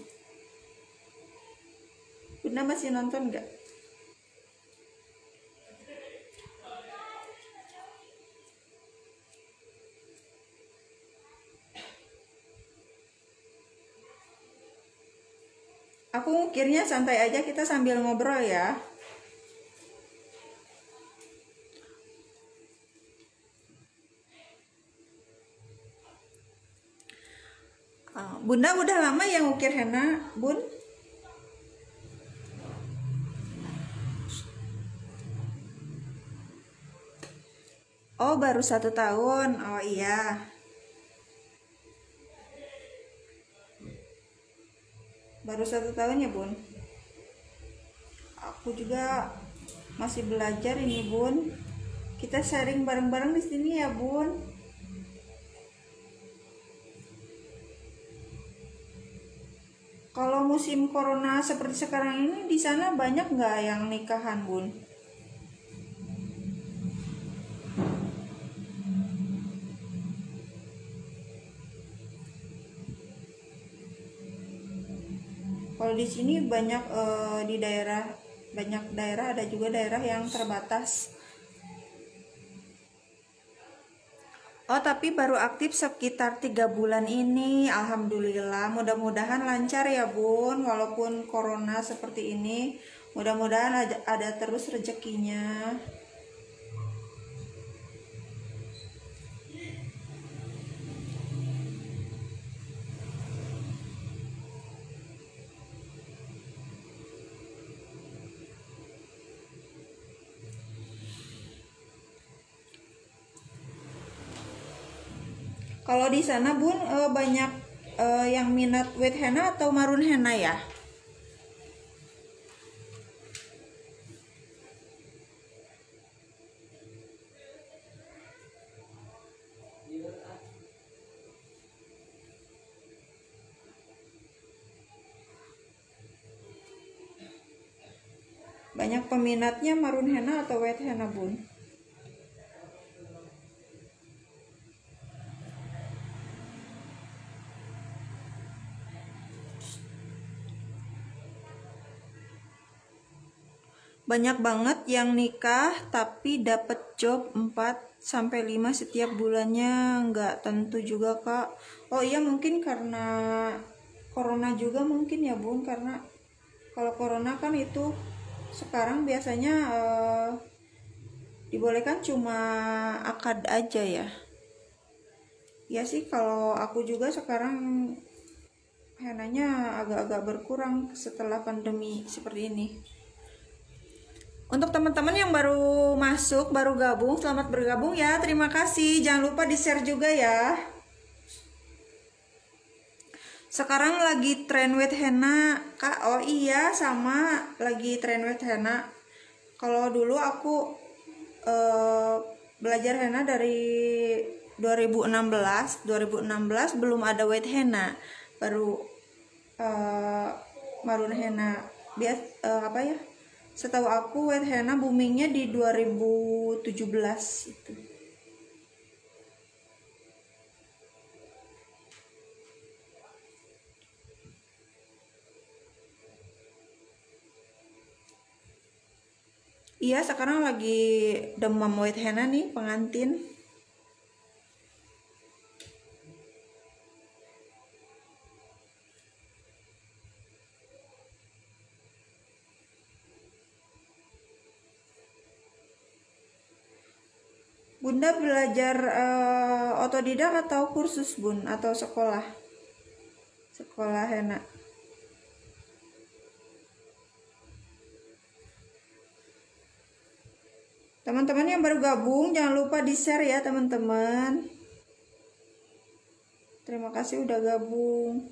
Bunda masih nonton nggak? Aku ngukirnya santai aja, kita sambil ngobrol ya. Bunda udah lama ya ngukir henna, Bun? Oh, baru 1 tahun. Oh iya. Baru 1 tahun ya Bun. Aku juga masih belajar ini Bun. Kita sharing bareng-bareng di sini ya Bun. Kalau musim corona seperti sekarang ini, di sana banyak nggak yang nikahan Bun? Kalau di sini banyak di daerah, banyak daerah, ada juga daerah yang terbatas. Oh, tapi baru aktif sekitar 3 bulan ini. Alhamdulillah, mudah-mudahan lancar ya Bun. Walaupun corona seperti ini, mudah-mudahan ada terus rezekinya. Kalau di sana Bun banyak yang minat wet henna atau marun henna ya? Banyak peminatnya marun henna atau wet henna Bun? Banyak banget yang nikah tapi dapat job 4 sampai 5 setiap bulannya, nggak tentu juga Kak. Oh iya, mungkin karena corona juga mungkin ya Bun, karena kalau corona kan itu sekarang biasanya dibolehkan cuma akad aja ya. Ya sih, kalau aku juga sekarang henanya agak-agak berkurang setelah pandemi seperti ini. Untuk teman-teman yang baru masuk, baru gabung, selamat bergabung ya. Terima kasih. Jangan lupa di-share juga ya. Sekarang lagi tren wet henna, Kak. Oh iya, sama lagi tren wet henna. Kalau dulu aku belajar henna dari 2016 belum ada wet henna. Baru marun henna. Apa ya? Setahu aku wet henna boomingnya di 2017 itu. Iya, sekarang lagi demam wet henna nih pengantin. Bunda belajar otodidak atau kursus Bun atau sekolah? Sekolah henna. Teman-teman yang baru gabung jangan lupa di-share ya teman-teman. Terima kasih udah gabung.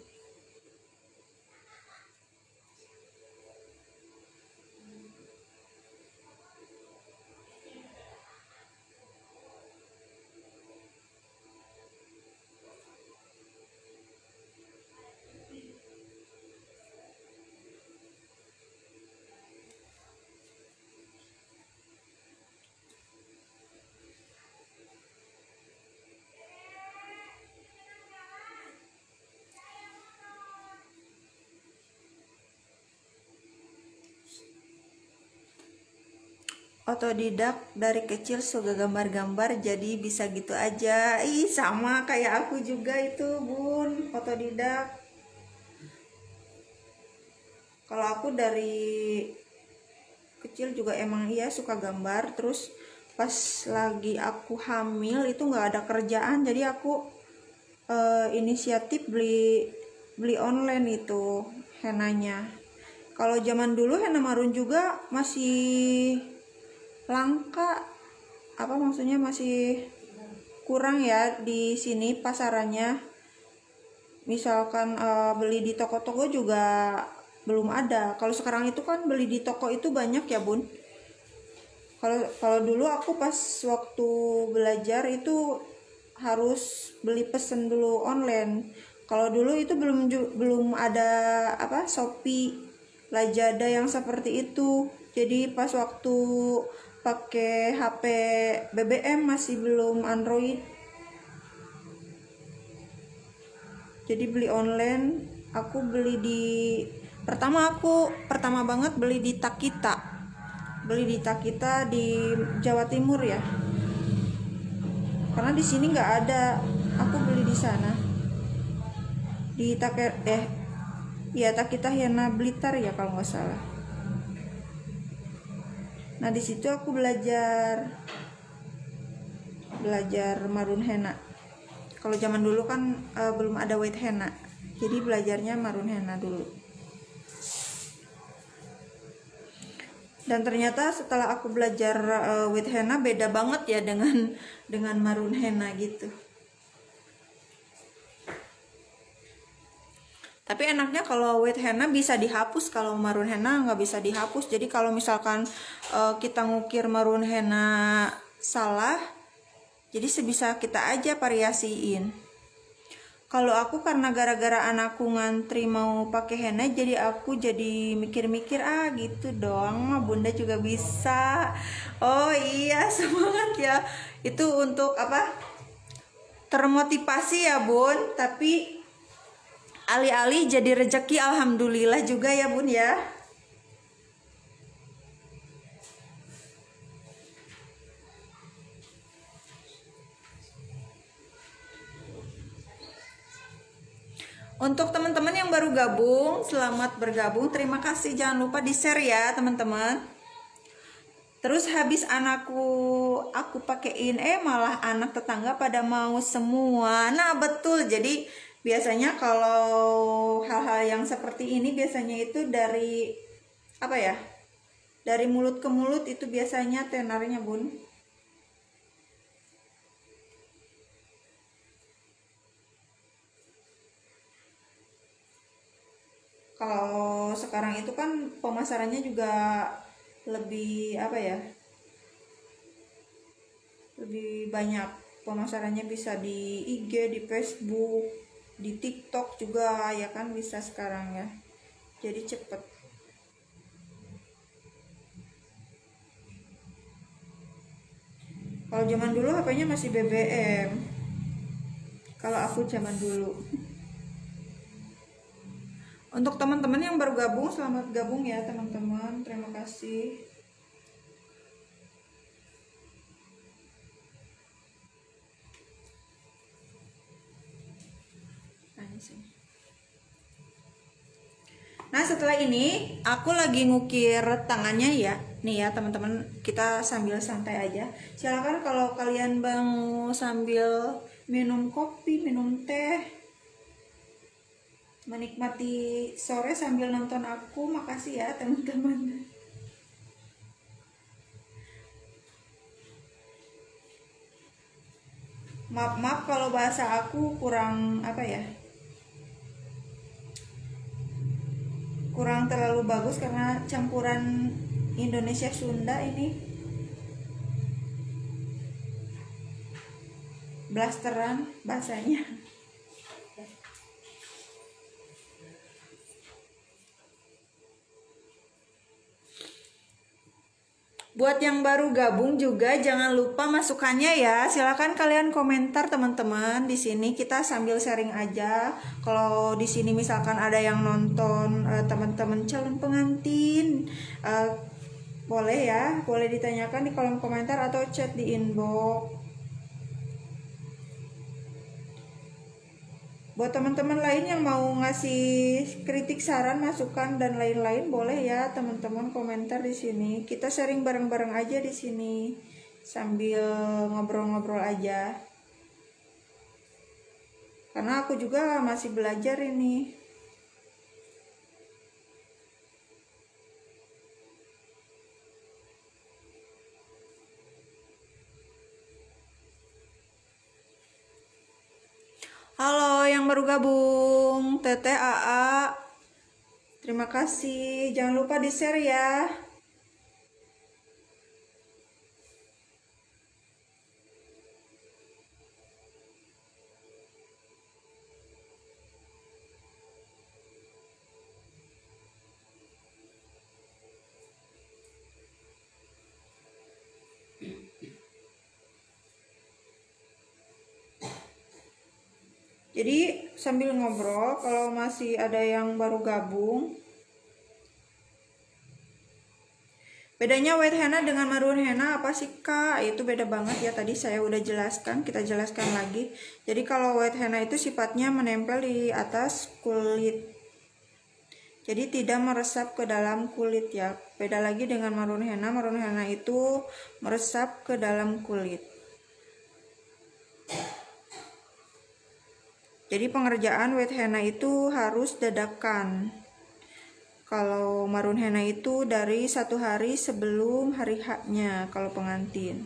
Otodidak dari kecil suka gambar-gambar jadi bisa gitu aja. Ih, sama kayak aku juga itu Bun, otodidak. Kalau aku dari kecil juga emang iya suka gambar. Terus pas lagi aku hamil itu nggak ada kerjaan, jadi aku inisiatif beli online itu henanya. Kalau zaman dulu henna marun juga masih langka, apa maksudnya masih kurang ya di sini pasarannya. Misalkan beli di toko-toko juga belum ada. Kalau sekarang itu kan beli di toko itu banyak ya Bun. Kalau dulu aku pas waktu belajar itu harus beli pesen dulu online. Kalau dulu itu belum ada apa Shopee, Lazada yang seperti itu. Jadi pas waktu pakai HP BBM masih belum Android. Jadi beli online, aku beli pertama banget beli di Takita. Beli di Takita di Jawa Timur ya. Karena di sini nggak ada. Aku beli di sana. Di Takita Hena Blitar ya kalau nggak salah. Nah di situ aku belajar marun henna. Kalau zaman dulu kan belum ada white henna, jadi belajarnya marun henna dulu. Dan ternyata setelah aku belajar white henna beda banget ya dengan marun henna gitu. Tapi enaknya kalau white henna bisa dihapus, kalau marun henna nggak bisa dihapus. Jadi kalau misalkan kita ngukir marun henna salah, jadi sebisa kita aja variasiin. Kalau aku karena gara-gara anakku ngantri mau pakai henna, jadi aku jadi mikir-mikir gitu doang, Bunda juga bisa. Oh iya, semangat ya. Itu untuk apa? Termotivasi ya Bun, tapi alih-alih jadi rezeki, alhamdulillah juga ya Bun ya. Untuk teman-teman yang baru gabung, selamat bergabung. Terima kasih, jangan lupa di-share ya teman-teman. Terus habis aku pakein, malah anak tetangga pada mau semua. Nah betul, jadi biasanya kalau hal-hal yang seperti ini biasanya itu dari apa ya, dari mulut ke mulut itu biasanya tenarnya Bun. Kalau sekarang itu kan pemasarannya juga lebih apa ya, lebih banyak pemasarannya, bisa di IG, di Facebook, di TikTok juga ya kan, bisa sekarang ya, jadi cepet. Kalau zaman dulu HP-nya masih BBM, kalau aku zaman dulu. Untuk teman-teman yang baru gabung, selamat gabung ya teman-teman, terima kasih. Nah setelah ini aku lagi ngukir tangannya ya. Nih ya teman-teman, kita sambil santai aja. Silakan kalau kalian mau sambil minum kopi, minum teh, menikmati sore sambil nonton aku. Makasih ya teman-teman. Maaf kalau bahasa aku kurang apa ya, kurang terlalu bagus karena campuran Indonesia Sunda ini, blasteran bahasanya. Buat yang baru gabung juga jangan lupa masukannya ya. Silakan kalian komentar teman-teman. Di sini kita sambil sharing aja. Kalau di sini misalkan ada yang nonton teman-teman calon pengantin, boleh ya, boleh ditanyakan di kolom komentar atau chat di inbox. Buat teman-teman lain yang mau ngasih kritik, saran, masukan dan lain-lain boleh ya teman-teman komentar di sini. Kita sharing bareng-bareng aja di sini sambil ngobrol-ngobrol aja. Karena aku juga masih belajar ini. Halo yang baru gabung, Teteh AA. Terima kasih. Jangan lupa di-share ya. Jadi sambil ngobrol, kalau masih ada yang baru gabung, bedanya white henna dengan maroon henna apa sih Kak? Itu beda banget ya, tadi saya udah jelaskan, kita jelaskan lagi. Jadi kalau white henna itu sifatnya menempel di atas kulit, jadi tidak meresap ke dalam kulit ya. Beda lagi dengan maroon henna itu meresap ke dalam kulit. Jadi pengerjaan white henna itu harus dadakan. Kalau maroon henna itu dari 1 hari sebelum hari H-nya kalau pengantin.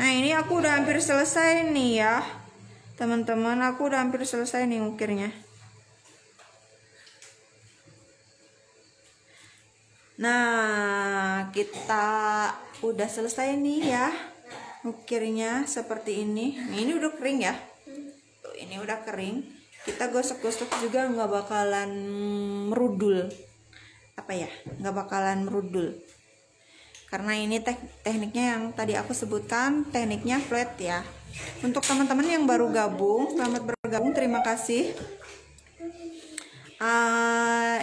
Nah ini aku udah hampir selesai nih ya teman-teman, aku udah hampir selesai nih ukirnya. Nah kita udah selesai nih ya ukirnya seperti ini. Nah, ini udah kering ya. Tuh, ini udah kering. Kita gosok-gosok juga nggak bakalan merudul. Apa ya? Nggak bakalan merudul. Karena ini tekniknya yang tadi aku sebutkan, tekniknya flat ya. Untuk teman-teman yang baru gabung, selamat bergabung, terima kasih.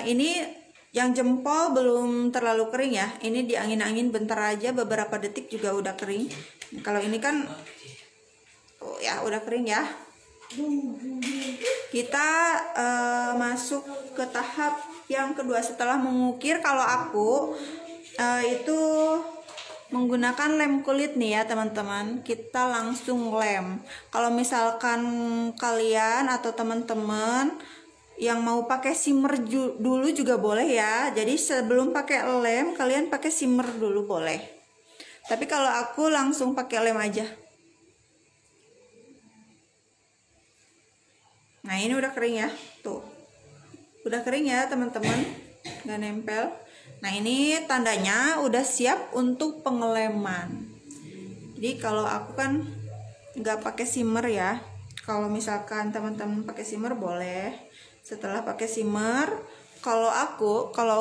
Ini yang jempol belum terlalu kering ya. Ini diangin-angin bentar aja, beberapa detik juga udah kering. Kalau ini kan oh ya udah kering ya. Kita masuk ke tahap yang kedua setelah mengukir. Kalau aku itu menggunakan lem kulit nih ya teman-teman. Kita langsung lem. Kalau misalkan kalian atau teman-teman yang mau pakai shimmer dulu juga boleh ya. Jadi sebelum pakai lem kalian pakai shimmer dulu boleh. Tapi kalau aku langsung pakai lem aja. Nah ini udah kering ya, tuh. Udah kering ya teman-teman, nggak nempel. Nah ini tandanya udah siap untuk pengeleman. Jadi kalau aku kan nggak pakai shimmer ya. Kalau misalkan teman-teman pakai shimmer boleh. Setelah pakai shimmer, kalau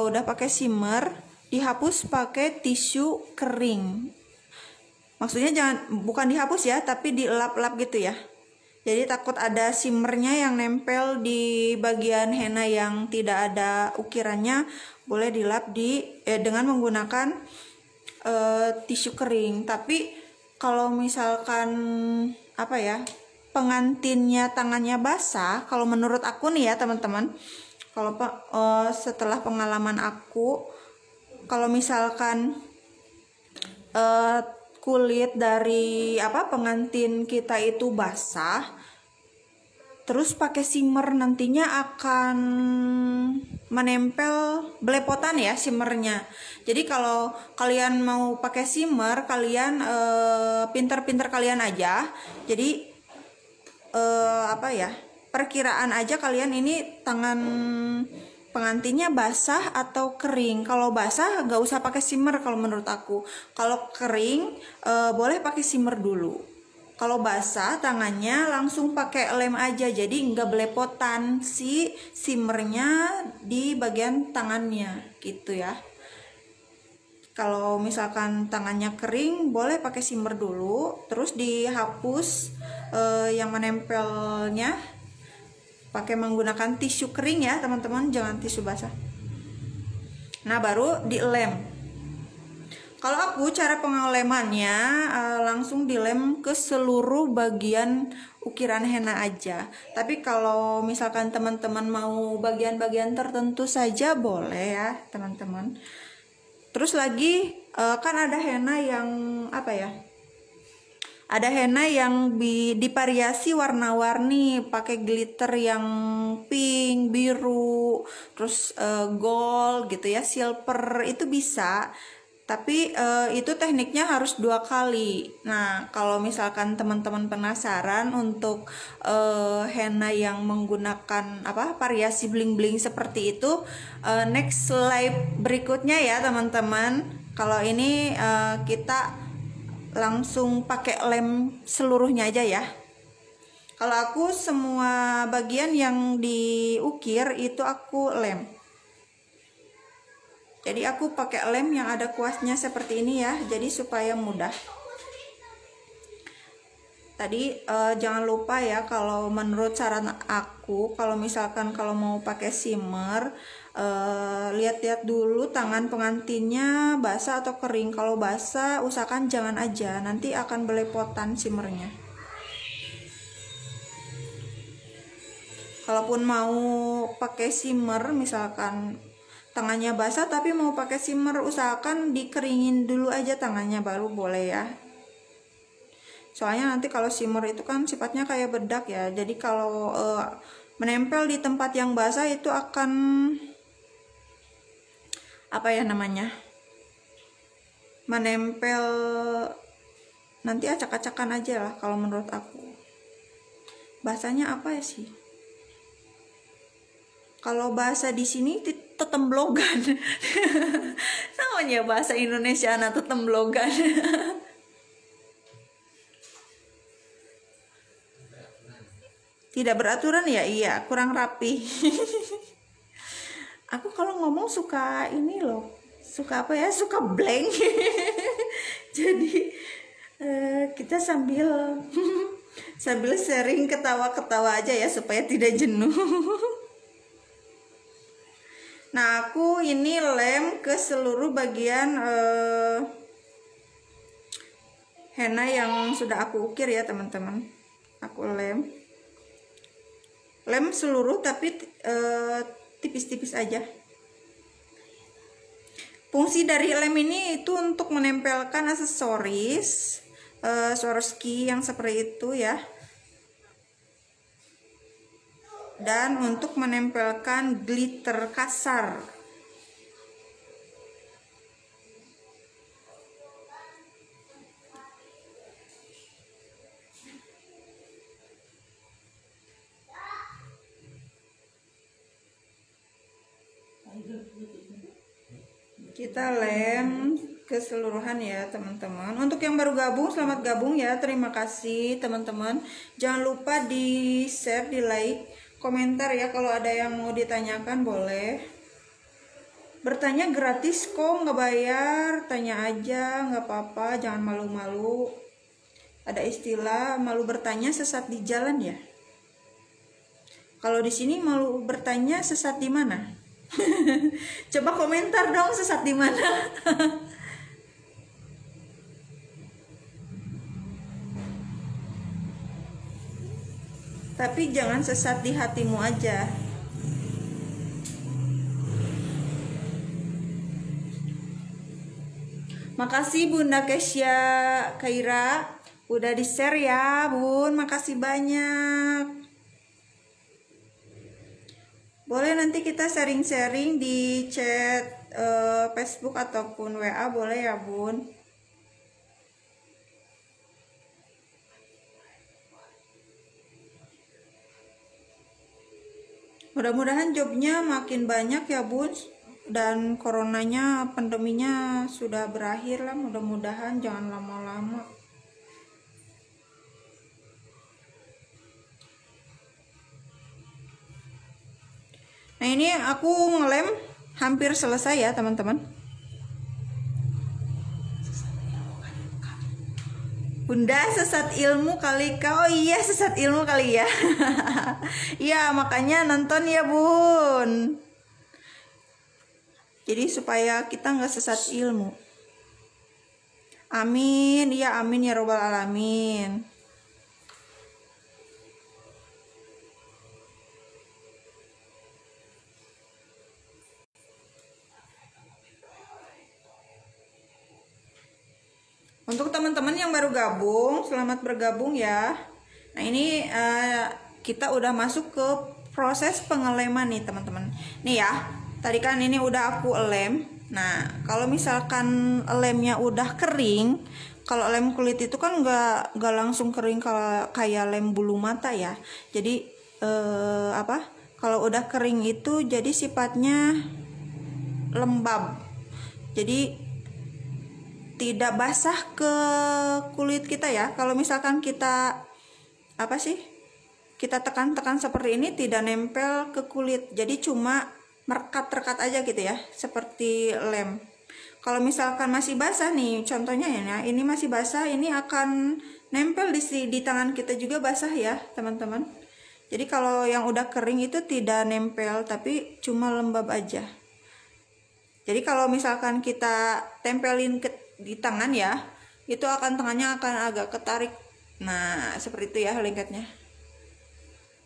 udah pakai shimmer, dihapus pakai tisu kering. Maksudnya bukan dihapus ya, tapi dilap-lap gitu ya. Jadi takut ada shimmernya yang nempel di bagian henna yang tidak ada ukirannya, boleh dilap dengan menggunakan tisu kering. Tapi kalau misalkan apa ya, pengantinnya tangannya basah, kalau menurut aku nih ya teman-teman, kalau setelah pengalaman aku, kalau misalkan kulit dari pengantin kita itu basah, terus pakai shimmer nantinya akan menempel belepotan ya shimmernya. Jadi kalau kalian mau pakai shimmer, kalian pinter-pinter kalian aja. Jadi perkiraan aja kalian ini tangan pengantinnya basah atau kering. Kalau basah gak usah pakai shimmer kalau menurut aku. Kalau kering boleh pakai shimmer dulu. Kalau basah tangannya langsung pakai lem aja, jadi nggak belepotan si shimmernya di bagian tangannya gitu ya. Kalau misalkan tangannya kering boleh pakai shimmer dulu, terus dihapus yang menempelnya pakai menggunakan tisu kering ya teman-teman, jangan tisu basah. Nah baru dilem. Kalau aku cara pengelemannya langsung dilem ke seluruh bagian ukiran henna aja. Tapi kalau misalkan teman-teman mau bagian-bagian tertentu saja boleh ya teman-teman. Terus lagi kan ada henna yang ada henna yang divariasi warna-warni, pakai glitter yang pink, biru, terus gold gitu ya, silver, itu bisa. Tapi itu tekniknya harus 2 kali. Nah, kalau misalkan teman-teman penasaran untuk henna yang menggunakan variasi bling-bling seperti itu, next slide berikutnya ya teman-teman. Kalau ini kita langsung pakai lem seluruhnya aja ya. Kalau aku semua bagian yang diukir itu aku lem. Jadi aku pakai lem yang ada kuasnya seperti ini ya, jadi supaya mudah. Tadi jangan lupa ya, kalau menurut saran aku, kalau misalkan kalau mau pakai shimmer, lihat-lihat dulu tangan pengantinnya basah atau kering. Kalau basah usahakan jangan aja, nanti akan belepotan shimmernya. Kalaupun mau pakai shimmer, misalkan tangannya basah tapi mau pakai shimmer, usahakan dikeringin dulu aja tangannya baru boleh ya. Soalnya nanti kalau shimmer itu kan sifatnya kayak bedak ya, jadi kalau menempel di tempat yang basah itu akan menempel, nanti acak-acakan aja lah kalau menurut aku. Bahasanya apa ya sih? Kalau bahasa di sini tetemblogan. Namanya bahasa Indonesia anak tetemblogan. Tidak beraturan ya, iya, kurang rapi. Aku kalau ngomong suka ini loh, suka suka blank. Jadi kita sambil sharing ketawa-ketawa aja ya supaya tidak jenuh. Nah, aku ini lem ke seluruh bagian henna yang sudah aku ukir ya teman-teman. Aku lem seluruh tapi tipis-tipis aja. Fungsi dari lem ini itu untuk menempelkan aksesoris Swarovski yang seperti itu ya. Dan untuk menempelkan glitter kasar. Kita lem keseluruhan ya teman-teman. Untuk yang baru gabung, selamat gabung ya, terima kasih teman-teman. Jangan lupa di share, di like, komentar ya, kalau ada yang mau ditanyakan boleh. Bertanya gratis kok, nggak bayar, tanya aja, nggak apa-apa, jangan malu-malu. Ada istilah malu bertanya sesat di jalan ya. Kalau di sini malu bertanya sesat di mana? Coba komentar dong, sesat di mana? Tapi jangan sesat di hatimu aja. Makasih Bunda Kesya Kaira udah di-share ya, Bun. Makasih banyak. Boleh nanti kita sharing-sharing di chat Facebook ataupun WA, boleh ya, Bun. Mudah-mudahan jobnya makin banyak ya, Bun. Dan coronanya, pandeminya sudah berakhir lah. Mudah-mudahan jangan lama-lama. Nah, ini aku ngelem hampir selesai ya, teman-teman. Bunda, sesat ilmu kali kau. Oh iya, sesat ilmu kali ya. Iya, makanya nonton ya, Bun. Jadi supaya kita nggak sesat ilmu. Amin. Iya, amin ya robbal alamin. Untuk teman-teman yang baru gabung, selamat bergabung ya. Nah, ini kita udah masuk ke proses pengeleman nih, teman-teman. Nih ya, tadi kan ini udah aku lem. Nah, kalau misalkan lemnya udah kering, kalau lem kulit itu kan nggak langsung kering kalau kayak lem bulu mata ya. Jadi kalau udah kering itu jadi sifatnya lembab. Jadi tidak basah ke kulit kita ya. Kalau misalkan kita kita tekan-tekan seperti ini, tidak nempel ke kulit, jadi cuma merekat-rekat aja gitu ya, seperti lem. Kalau misalkan masih basah nih, contohnya ya, ini masih basah, ini akan nempel di tangan kita juga basah ya, teman-teman. Jadi kalau yang udah kering itu tidak nempel, tapi cuma lembab aja. Jadi kalau misalkan kita tempelin di tangan ya, itu tangannya akan agak ketarik. Nah, seperti itu ya lengketnya.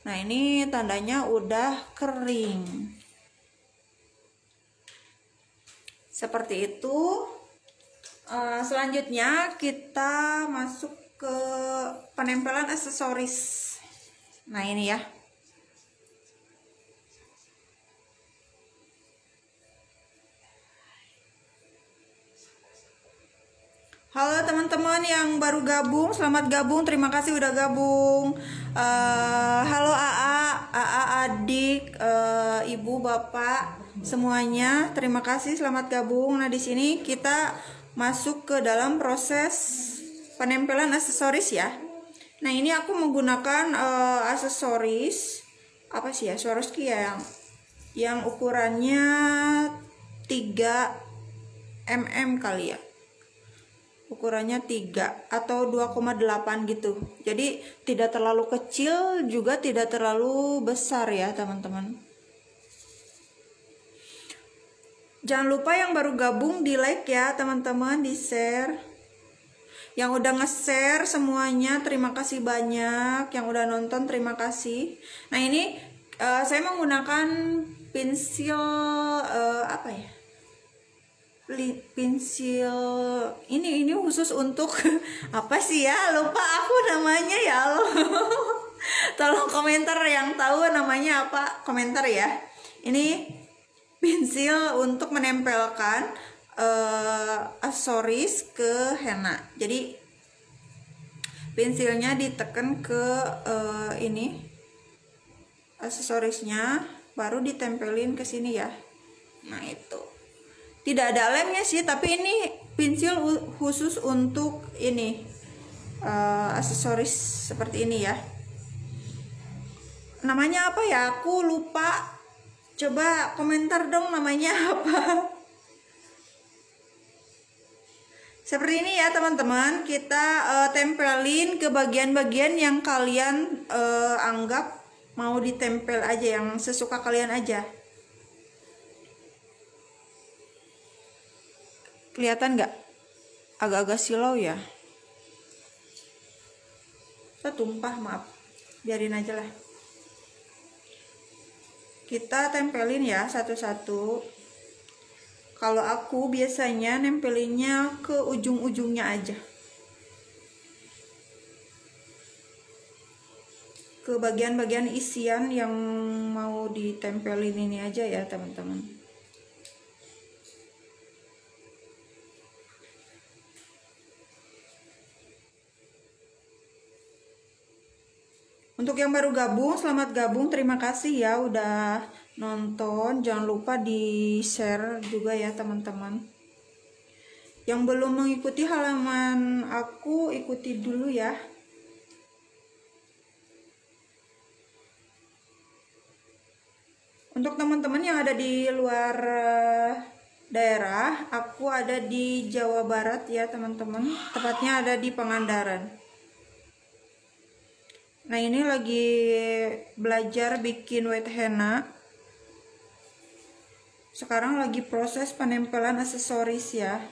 Nah, ini tandanya udah kering. Seperti itu. Selanjutnya kita masuk ke penempelan aksesoris. Nah, ini ya. Halo teman-teman yang baru gabung, selamat gabung, terima kasih udah gabung. Halo AA adik, ibu, bapak, semuanya, terima kasih selamat gabung. Nah, di sini kita masuk ke dalam proses penempelan aksesoris ya. Nah, ini aku menggunakan aksesoris apa sih ya, Swarovski ya, yang ukurannya 3 mm kali ya. Ukurannya 3 atau 2,8 gitu. Jadi tidak terlalu kecil juga tidak terlalu besar ya, teman-teman. Jangan lupa yang baru gabung di like ya, teman-teman, di share. Yang udah nge-share semuanya terima kasih banyak, yang udah nonton terima kasih. Nah, ini saya menggunakan pensil apa ya? Pensil ini khusus untuk apa sih ya, lupa aku namanya ya Allah. Tolong komentar yang tahu namanya apa, komentar ya. Ini pensil untuk menempelkan aksesoris ke henna. Jadi pensilnya ditekan ke ini aksesorisnya, baru ditempelin ke sini ya. Nah, itu tidak ada lemnya sih, tapi ini pensil khusus untuk ini aksesoris seperti ini ya. Namanya apa ya, aku lupa. Coba komentar dong namanya apa. Seperti ini ya, teman-teman. Kita tempelin ke bagian-bagian yang kalian anggap mau ditempel aja, yang sesuka kalian aja. Kelihatan nggak? Agak-agak silau ya. Saya tumpah, maaf. Biarin aja lah. kita tempelin ya satu-satu. Kalau aku biasanya nempelinnya ke ujung-ujungnya aja, ke bagian-bagian isian yang mau ditempelin ini aja ya teman-teman. Untuk yang baru gabung, selamat gabung, terima kasih ya udah nonton. Jangan lupa di share juga ya teman-teman. Yang belum mengikuti halaman aku, ikuti dulu ya. Untuk teman-teman yang ada di luar daerah, aku ada di Jawa Barat ya teman-teman, tepatnya ada di Pangandaran. Nah ini lagi belajar bikin white henna. Sekarang lagi proses penempelan aksesoris ya.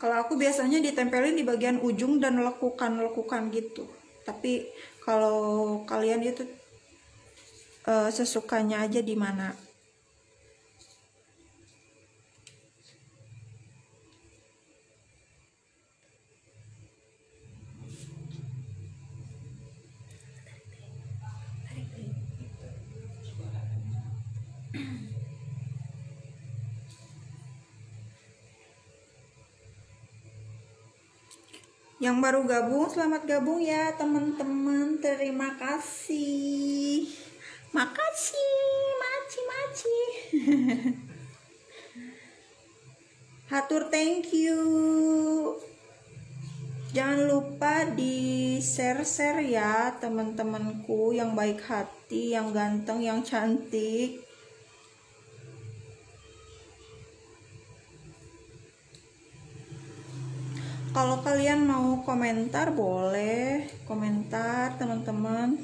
Kalau aku biasanya ditempelin di bagian ujung dan lekukan-lekukan gitu. Tapi kalau kalian itu sesukanya aja di mana. Yang baru gabung, selamat gabung ya teman-teman. Terima kasih. Makasih, maci. Hatur thank you. Jangan lupa di share-share ya teman-temanku yang baik hati, yang ganteng, yang cantik. Kalau kalian mau komentar boleh komentar teman-teman.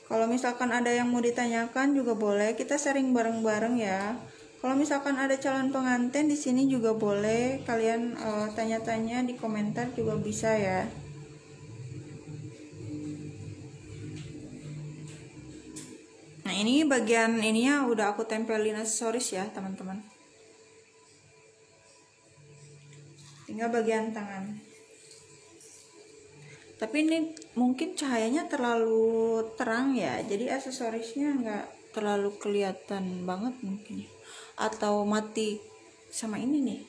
Kalau misalkan ada yang mau ditanyakan juga boleh, kita sharing bareng-bareng ya. Kalau misalkan ada calon pengantin di sini juga boleh kalian tanya-tanya di komentar juga bisa ya. Nah ini bagian ininya udah aku tempelin aksesoris ya teman-teman. Tinggal bagian tangan. Tapi ini mungkin cahayanya terlalu terang ya, jadi aksesorisnya nggak terlalu kelihatan banget mungkin. Atau mati sama ini nih.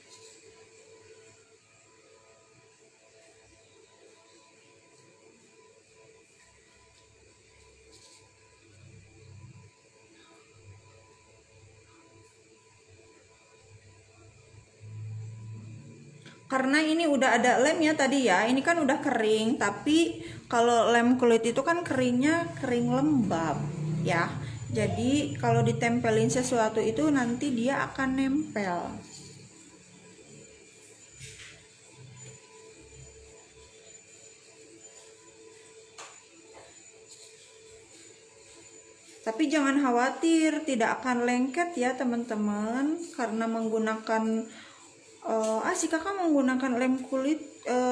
Karena ini udah ada lem ya tadi ya, ini kan udah kering, tapi kalau lem kulit itu kan keringnya kering lembab ya. Jadi kalau ditempelin sesuatu itu nanti dia akan nempel. Tapi jangan khawatir, tidak akan lengket ya teman-teman, karena menggunakan si kakak menggunakan lem kulit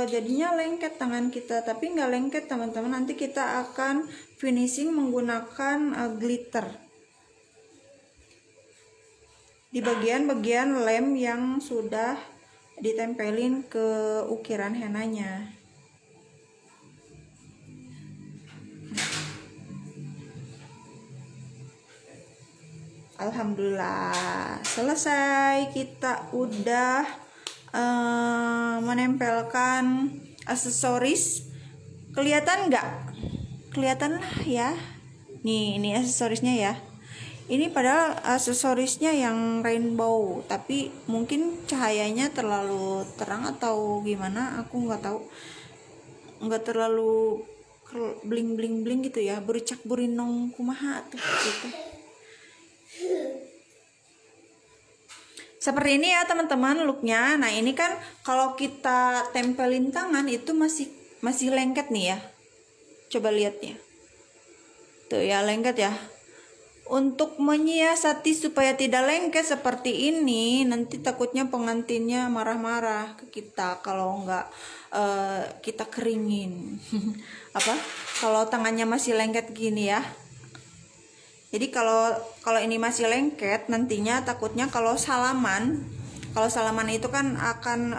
jadinya lengket tangan kita, tapi nggak lengket teman-teman. Nanti kita akan finishing menggunakan glitter di bagian-bagian lem yang sudah ditempelin ke ukiran henanya. Alhamdulillah selesai, kita udah menempelkan aksesoris. Kelihatan nggak? Kelihatan lah ya. Nih ini aksesorisnya ya. Ini padahal aksesorisnya yang rainbow, tapi mungkin cahayanya terlalu terang atau gimana, aku nggak tahu. Nggak terlalu bling bling bling gitu ya, bericak burinong kumaha tuh gitu. Seperti ini ya teman-teman looknya. Nah ini kan kalau kita tempelin tangan itu masih lengket nih ya. Coba lihat ya. Tuh ya lengket ya. Untuk menyiasati supaya tidak lengket seperti ini, nanti takutnya pengantinnya marah-marah ke kita kalau nggak kita keringin. Apa? Kalau tangannya masih lengket gini ya. Jadi kalau ini masih lengket, nantinya takutnya kalau salaman itu kan akan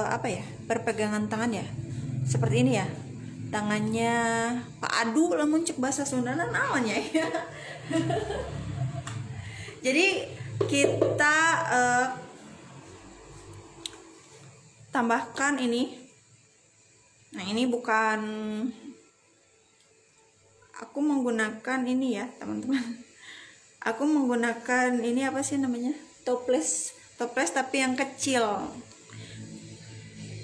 apa ya, berpegangan tangan ya, seperti ini ya. Tangannya Pak Adu lamun cek bahasa Sunda namanya ya. Jadi kita tambahkan ini. Nah, ini bukan, aku menggunakan ini ya teman-teman. Aku menggunakan ini apa sih namanya, toples tapi yang kecil.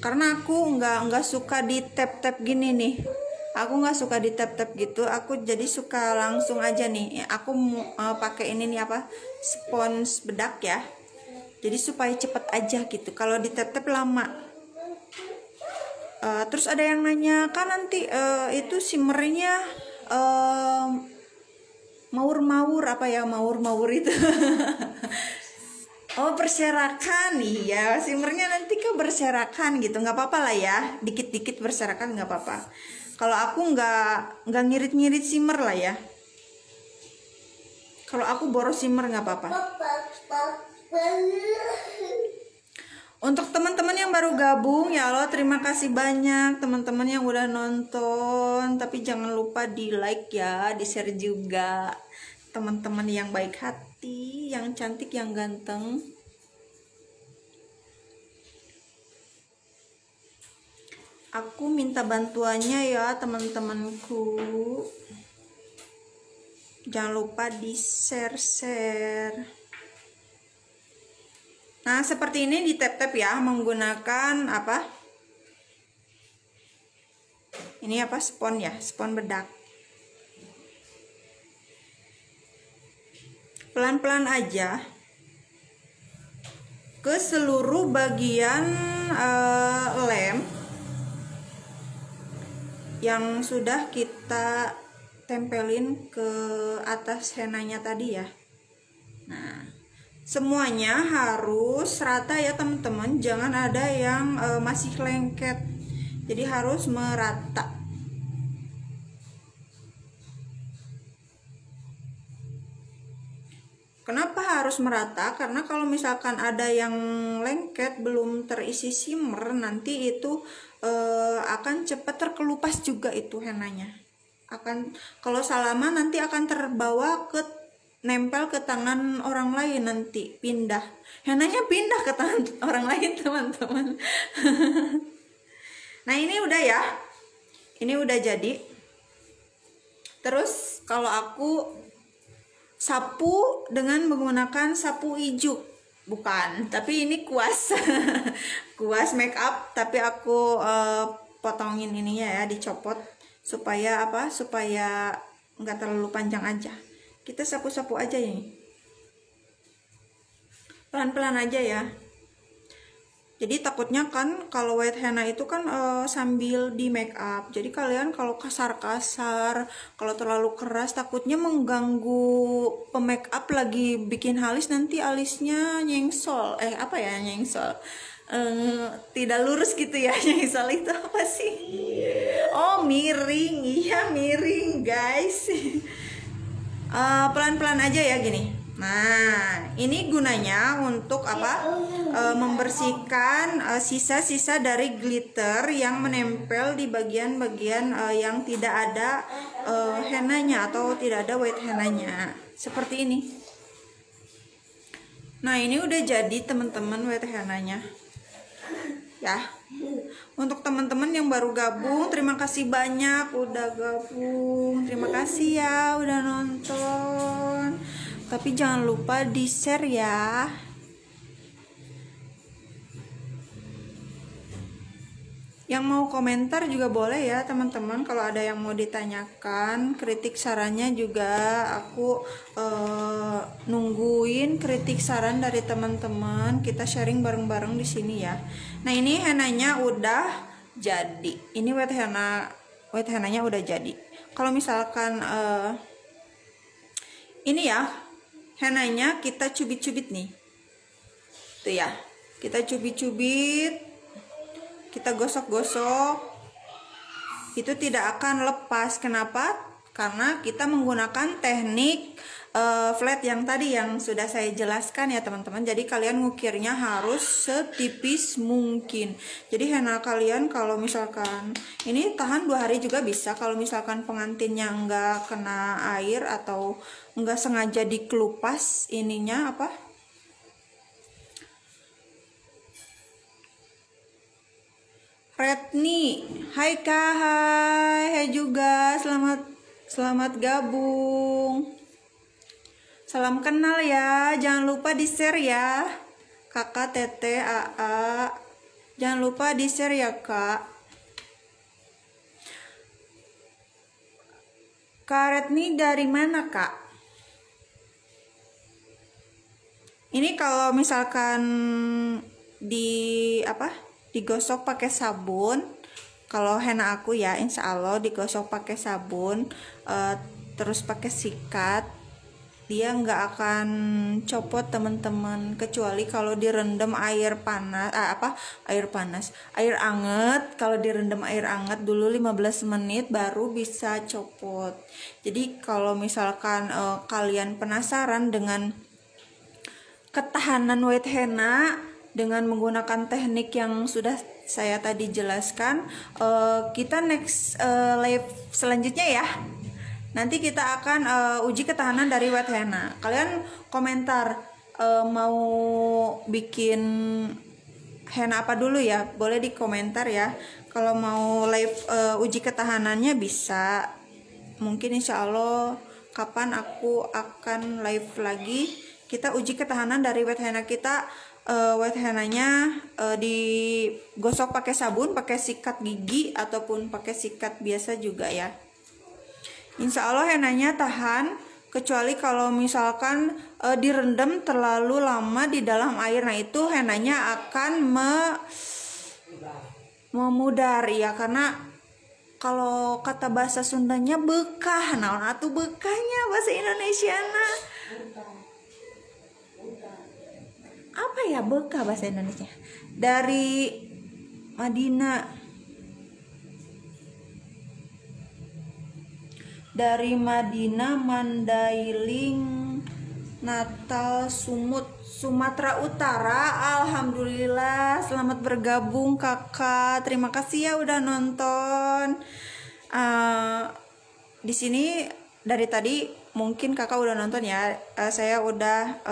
Karena aku nggak suka di tap gini nih. Aku nggak suka di tap gitu. Aku jadi suka langsung aja nih. Aku pakai ini nih apa, spons bedak ya. Jadi supaya cepet aja gitu. Kalau di tap lama. Terus ada yang nanya kan nanti itu simmernya maur apa ya, maur itu. Oh, berserakan. Iya, simmernya nanti ke berserakan gitu. Nggak apa-apa lah ya, dikit-dikit berserakan nggak apa-apa. Kalau aku nggak ngirit-ngirit simmer lah ya. Kalau aku boros simmer nggak apa-apa. Untuk teman-teman yang baru gabung, ya Allah terima kasih banyak teman-teman yang udah nonton. Tapi jangan lupa di like ya, di share juga. Teman-teman yang baik hati, yang cantik, yang ganteng. Aku minta bantuannya ya teman-temanku. Jangan lupa di share. Nah, seperti ini di tap ya, menggunakan apa? Ini apa, spon ya, spon bedak. Pelan-pelan aja ke seluruh bagian lem yang sudah kita tempelin ke atas henanya tadi ya. Nah, semuanya harus rata ya teman-teman, jangan ada yang masih lengket. Jadi harus merata. Kenapa harus merata? Karena kalau misalkan ada yang lengket belum terisi simmer, nanti itu akan cepat terkelupas juga itu henanya. Kalau salaman nanti akan terbawa nempel ke tangan orang lain, nanti pindah. Henanya pindah ke tangan orang lain teman-teman. Nah, ini udah ya. Ini udah jadi. Terus kalau aku sapu dengan menggunakan sapu ijuk, bukan, tapi ini kuas. Kuas make up, tapi aku potongin ininya ya, dicopot supaya apa, supaya nggak terlalu panjang aja. Kita sapu-sapu aja ini, pelan-pelan aja ya. Jadi takutnya kan kalau white henna itu kan sambil di make up. Jadi kalian kalau kasar-kasar, kalau terlalu keras takutnya mengganggu pemake up lagi bikin alis, nanti alisnya nyengsol. Apa ya nyengsol? Tidak lurus gitu ya. Nyengsol itu apa sih? Oh, miring. Iya, miring, guys. Pelan-pelan aja ya gini. Nah, ini gunanya untuk apa? Membersihkan sisa-sisa dari glitter yang menempel di bagian-bagian yang tidak ada hennanya atau tidak ada white hennanya. Seperti ini. Nah, ini udah jadi teman-teman white hennanya. Ya. Untuk teman-teman yang baru gabung, terima kasih banyak udah gabung. Terima kasih ya udah nonton. Tapi jangan lupa di share ya. Yang mau komentar juga boleh ya teman-teman. Kalau ada yang mau ditanyakan, kritik sarannya juga aku nungguin kritik saran dari teman-teman. Kita sharing bareng-bareng di sini ya. Nah, ini hennanya udah jadi. Ini white hennanya udah jadi. Kalau misalkan ini ya, henanya kita cubit-cubit nih. Tuh ya, kita cubit-cubit, kita gosok-gosok. Itu tidak akan lepas. Kenapa? Karena kita menggunakan teknik flat yang tadi yang sudah saya jelaskan ya teman-teman. Jadi kalian ngukirnya harus setipis mungkin. Jadi henna kalian kalau misalkan ini tahan 2 hari juga bisa. Kalau misalkan pengantinnya enggak kena air atau enggak sengaja dikelupas ininya apa, Retni, hai Kak, hai juga, selamat gabung. Salam kenal ya, jangan lupa di share ya, Kakak Tete AA, jangan lupa di share ya Kak. Kak Retni dari mana Kak? Ini kalau misalkan digosok pakai sabun, kalau henna aku ya insya Allah digosok pakai sabun, terus pakai sikat, dia nggak akan copot teman-teman, kecuali kalau direndam air panas, air anget. Kalau direndam air anget dulu 15 menit baru bisa copot. Jadi kalau misalkan kalian penasaran dengan ketahanan white henna dengan menggunakan teknik yang sudah saya tadi jelaskan, kita next live selanjutnya ya. Nanti kita akan uji ketahanan dari white henna. Kalian komentar mau bikin henna apa dulu ya, boleh di komentar ya. Kalau mau live uji ketahanannya bisa. Mungkin insya Allah kapan aku akan live lagi, kita uji ketahanan dari white henna kita. White hennanya digosok pakai sabun, pakai sikat gigi ataupun pakai sikat biasa juga ya. Insya Allah hennanya tahan, kecuali kalau misalkan direndam terlalu lama di dalam air. Nah itu hennanya akan memudar ya, karena kalau kata bahasa Sundanya bekah. Nah itu bekahnya bahasa Indonesiana apa ya, bekah bahasa Indonesia? Dari Madinah Mandailing Natal Sumut Sumatera Utara. Alhamdulillah, selamat bergabung kakak, terima kasih ya udah nonton. Di sini dari tadi mungkin kakak udah nonton ya, saya udah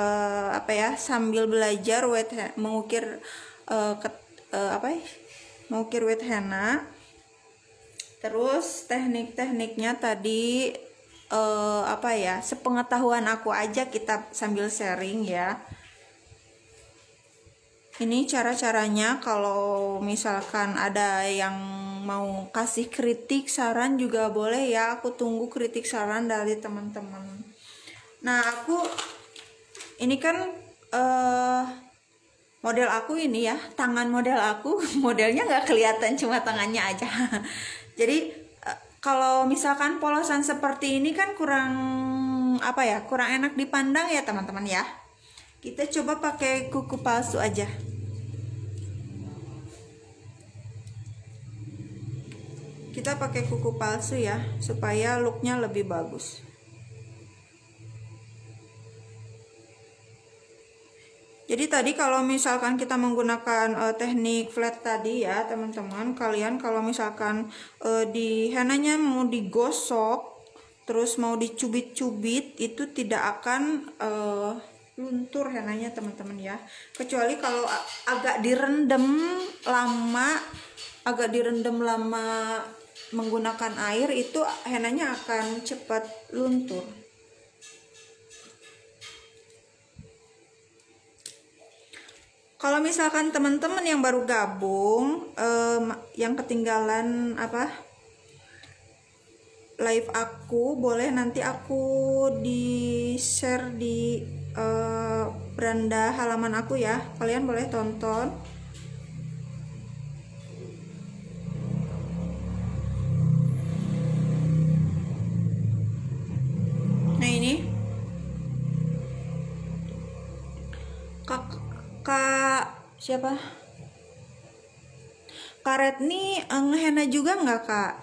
sambil belajar mengukir mengukir white henna. Terus teknik-tekniknya tadi sepengetahuan aku aja, kita sambil sharing ya. Ini cara-caranya. Kalau misalkan ada yang mau kasih kritik saran juga boleh ya, aku tunggu kritik saran dari teman-teman. Nah aku ini kan model aku ini ya, tangan model aku modelnya nggak kelihatan, cuma tangannya aja. Jadi kalau misalkan polosan seperti ini kan kurang enak dipandang ya teman-teman ya. Kita coba pakai kuku palsu aja. Kita pakai kuku palsu ya, supaya looknya lebih bagus. Jadi tadi kalau misalkan kita menggunakan teknik flat tadi ya teman-teman, kalian kalau misalkan di hennanya mau digosok terus mau dicubit-cubit, itu tidak akan luntur hennanya teman-teman ya. Kecuali kalau agak direndam lama menggunakan air, itu hennanya akan cepat luntur. Kalau misalkan teman-teman yang baru gabung, yang ketinggalan live aku, boleh nanti aku di share di beranda halaman aku ya, kalian boleh tonton. Nah ini Kak siapa? Kak Retni ngehenna juga nggak Kak?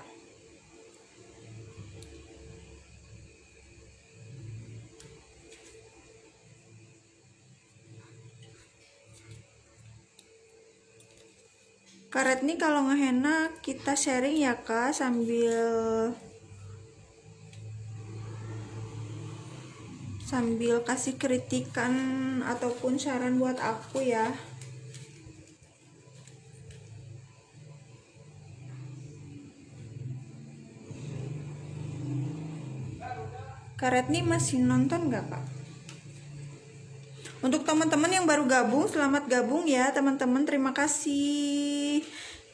Kak Retni kalau ngehenna kita sharing ya Kak, sambil kasih kritikan ataupun saran buat aku ya. Kak Retni masih nonton gak Kak? Untuk teman-teman yang baru gabung, selamat gabung ya teman-teman, terima kasih.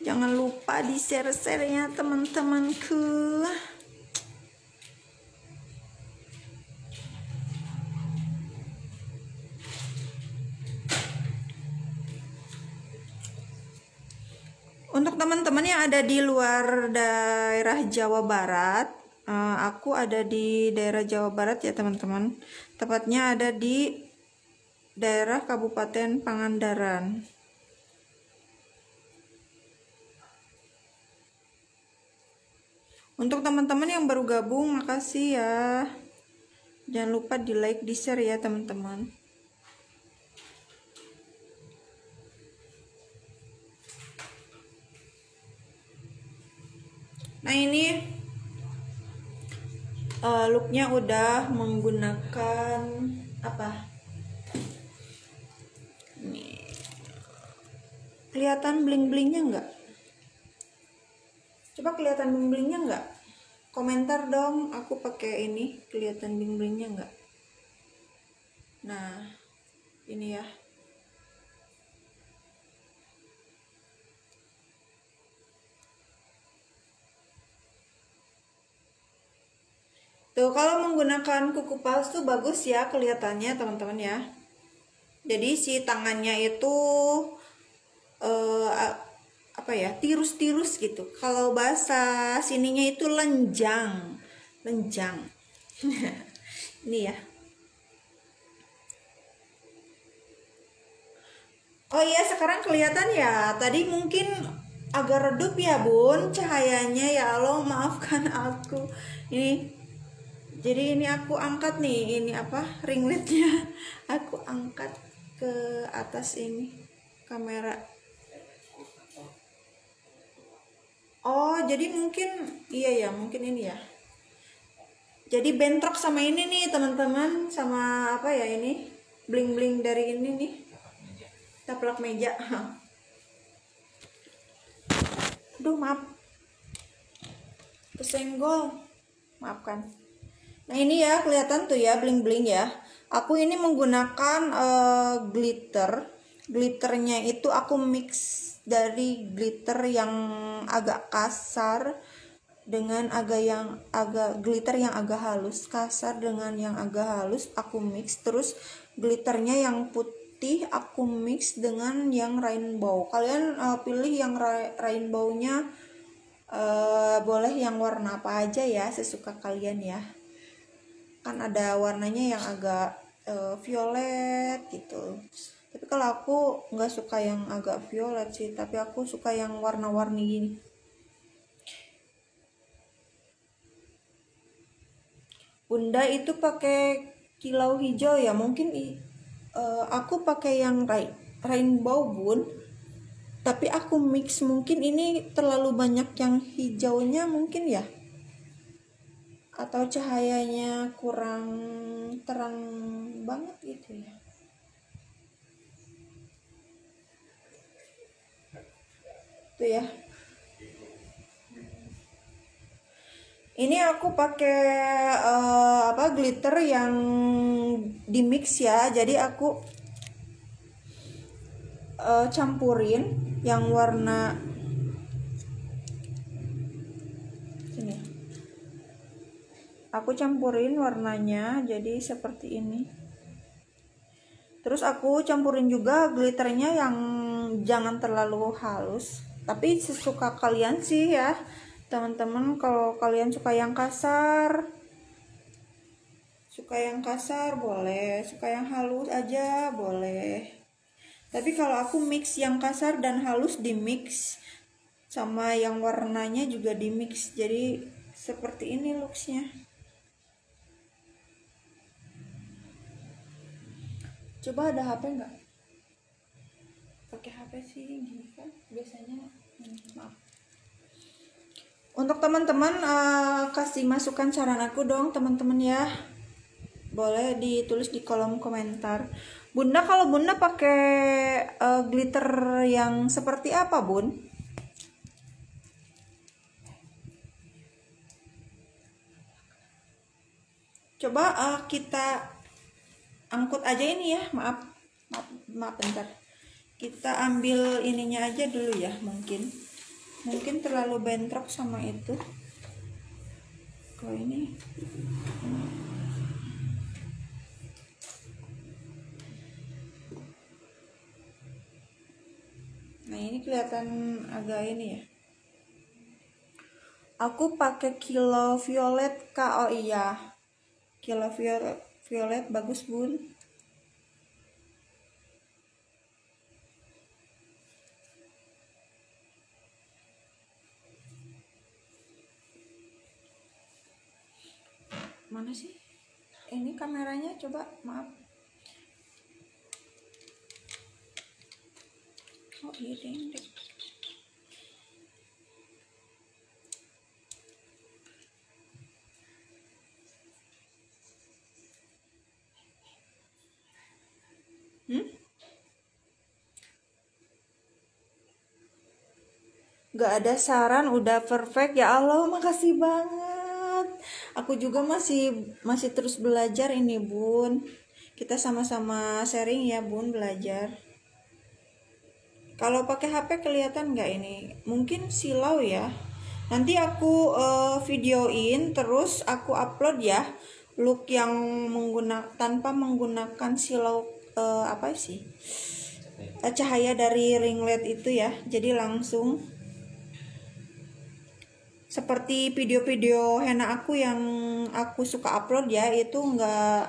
Jangan lupa di share-share ya teman-temanku. Untuk teman-teman yang ada di luar daerah Jawa Barat, aku ada di daerah Jawa Barat ya teman-teman. Tepatnya ada di daerah Kabupaten Pangandaran. Untuk teman-teman yang baru gabung, makasih ya. Jangan lupa di like, di share ya teman-teman. Nah ini looknya udah menggunakan apa? Nih, kelihatan bling-blingnya nggak? Coba kelihatan bling-blingnya nggak? Komentar dong, aku pakai ini kelihatan bling-blingnya nggak? Nah, ini ya. Tuh, kalau menggunakan kuku palsu bagus ya kelihatannya teman-teman ya. Jadi si tangannya itu apa ya, tirus-tirus gitu. Kalau bahasa sininya itu lenjang. Ini ya. Oh iya, sekarang kelihatan ya. Tadi mungkin agak redup ya Bun cahayanya, ya Allah maafkan aku. Jadi ini aku angkat nih, ini apa, ring lightnya aku angkat ke atas ini kamera. Oh jadi mungkin iya ya, mungkin ini ya. Jadi bentrok sama ini nih teman-teman, sama apa ya ini, bling-bling dari ini nih, taplak meja. Aduh maaf, kesenggol, maafkan. Nah ini ya kelihatan tuh ya bling-bling ya. Aku ini menggunakan glitternya itu aku mix dari glitter yang agak kasar dengan glitter yang agak halus, kasar dengan yang agak halus aku mix. Terus glitternya yang putih aku mix dengan yang rainbow. Kalian pilih yang rainbownya, boleh yang warna apa aja ya, sesuka kalian ya. Kan ada warnanya yang agak violet gitu. Tapi kalau aku nggak suka yang agak violet sih, tapi aku suka yang warna-warni gini. Bunda itu pakai kilau hijau ya, mungkin aku pakai yang rainbow Bun. Tapi aku mix, mungkin ini terlalu banyak yang hijaunya mungkin ya. Atau cahayanya kurang terang banget gitu ya. Tuh ya. Ini aku pakai glitter yang di mix ya. Jadi aku campurin yang warna sini. Aku campurin warnanya jadi seperti ini. Terus aku campurin juga glitternya yang jangan terlalu halus, tapi sesuka kalian sih ya teman-teman. Kalau kalian suka yang kasar boleh, suka yang halus aja boleh. Tapi kalau aku mix yang kasar dan halus di mix, sama yang warnanya juga di mix, jadi seperti ini looksnya. Coba ada HP nggak? Pakai HP sih gini kan biasanya. Maaf. Untuk teman-teman kasih masukan saran aku dong teman-teman ya. Boleh ditulis di kolom komentar. Bunda, kalau Bunda pakai glitter yang seperti apa, Bun? Coba kita angkut aja ini ya. Maaf bentar. Kita ambil ininya aja dulu ya, mungkin terlalu bentrok sama itu. Kalau ini nah ini kelihatan agak ini ya. Aku pakai Kilo Violet Kak. Oh iya, Kilo Violet bagus Bun. Mana sih ini kameranya, coba maaf. Oh iya deh. Gak ada saran, udah perfect ya Allah, makasih banget. Aku juga masih terus belajar ini Bun. Kita sama-sama sharing ya Bun, belajar. Kalau pakai HP kelihatan nggak ini? Mungkin silau ya. Nanti aku videoin terus aku upload ya look yang tanpa menggunakan silau apa sih? Cahaya dari ring LED itu ya. Jadi langsung seperti video-video henna aku yang aku suka upload ya, itu nggak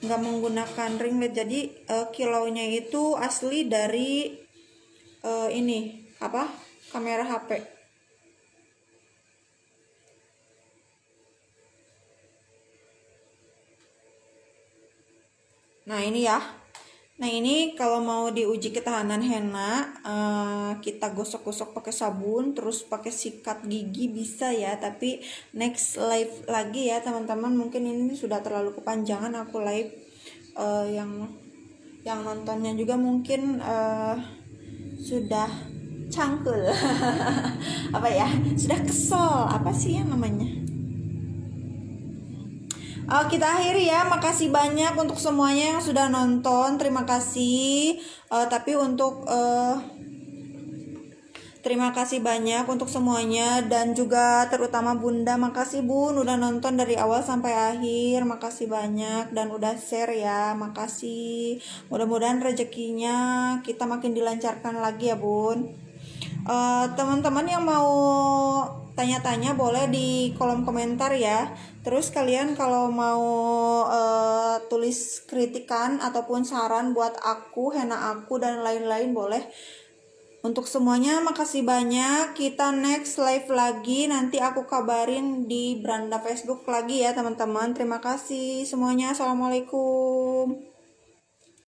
menggunakan ring LED. Jadi kilaunya itu asli dari ini apa, kamera HP. Nah ini ya. Nah ini kalau mau diuji ketahanan henna, kita gosok-gosok pakai sabun, terus pakai sikat gigi bisa ya. Tapi next live lagi ya teman-teman. Mungkin ini sudah terlalu kepanjangan aku live. Yang nontonnya juga mungkin sudah cangkel. Apa ya? Sudah kesel. Apa sih yang namanya? Kita akhiri ya. Makasih banyak untuk semuanya yang sudah nonton. Terima kasih. Tapi untuk terima kasih banyak untuk semuanya, dan juga terutama Bunda. Makasih Bun udah nonton dari awal sampai akhir. Makasih banyak dan udah share ya. Makasih. Mudah-mudahan rezekinya kita makin dilancarkan lagi ya Bun. Teman-teman yang mau tanya-tanya boleh di kolom komentar ya. Terus kalian kalau mau tulis kritikan ataupun saran buat aku, henna aku dan lain-lain boleh. Untuk semuanya makasih banyak. Kita next live lagi, nanti aku kabarin di beranda Facebook lagi ya teman-teman. Terima kasih semuanya. Assalamualaikum.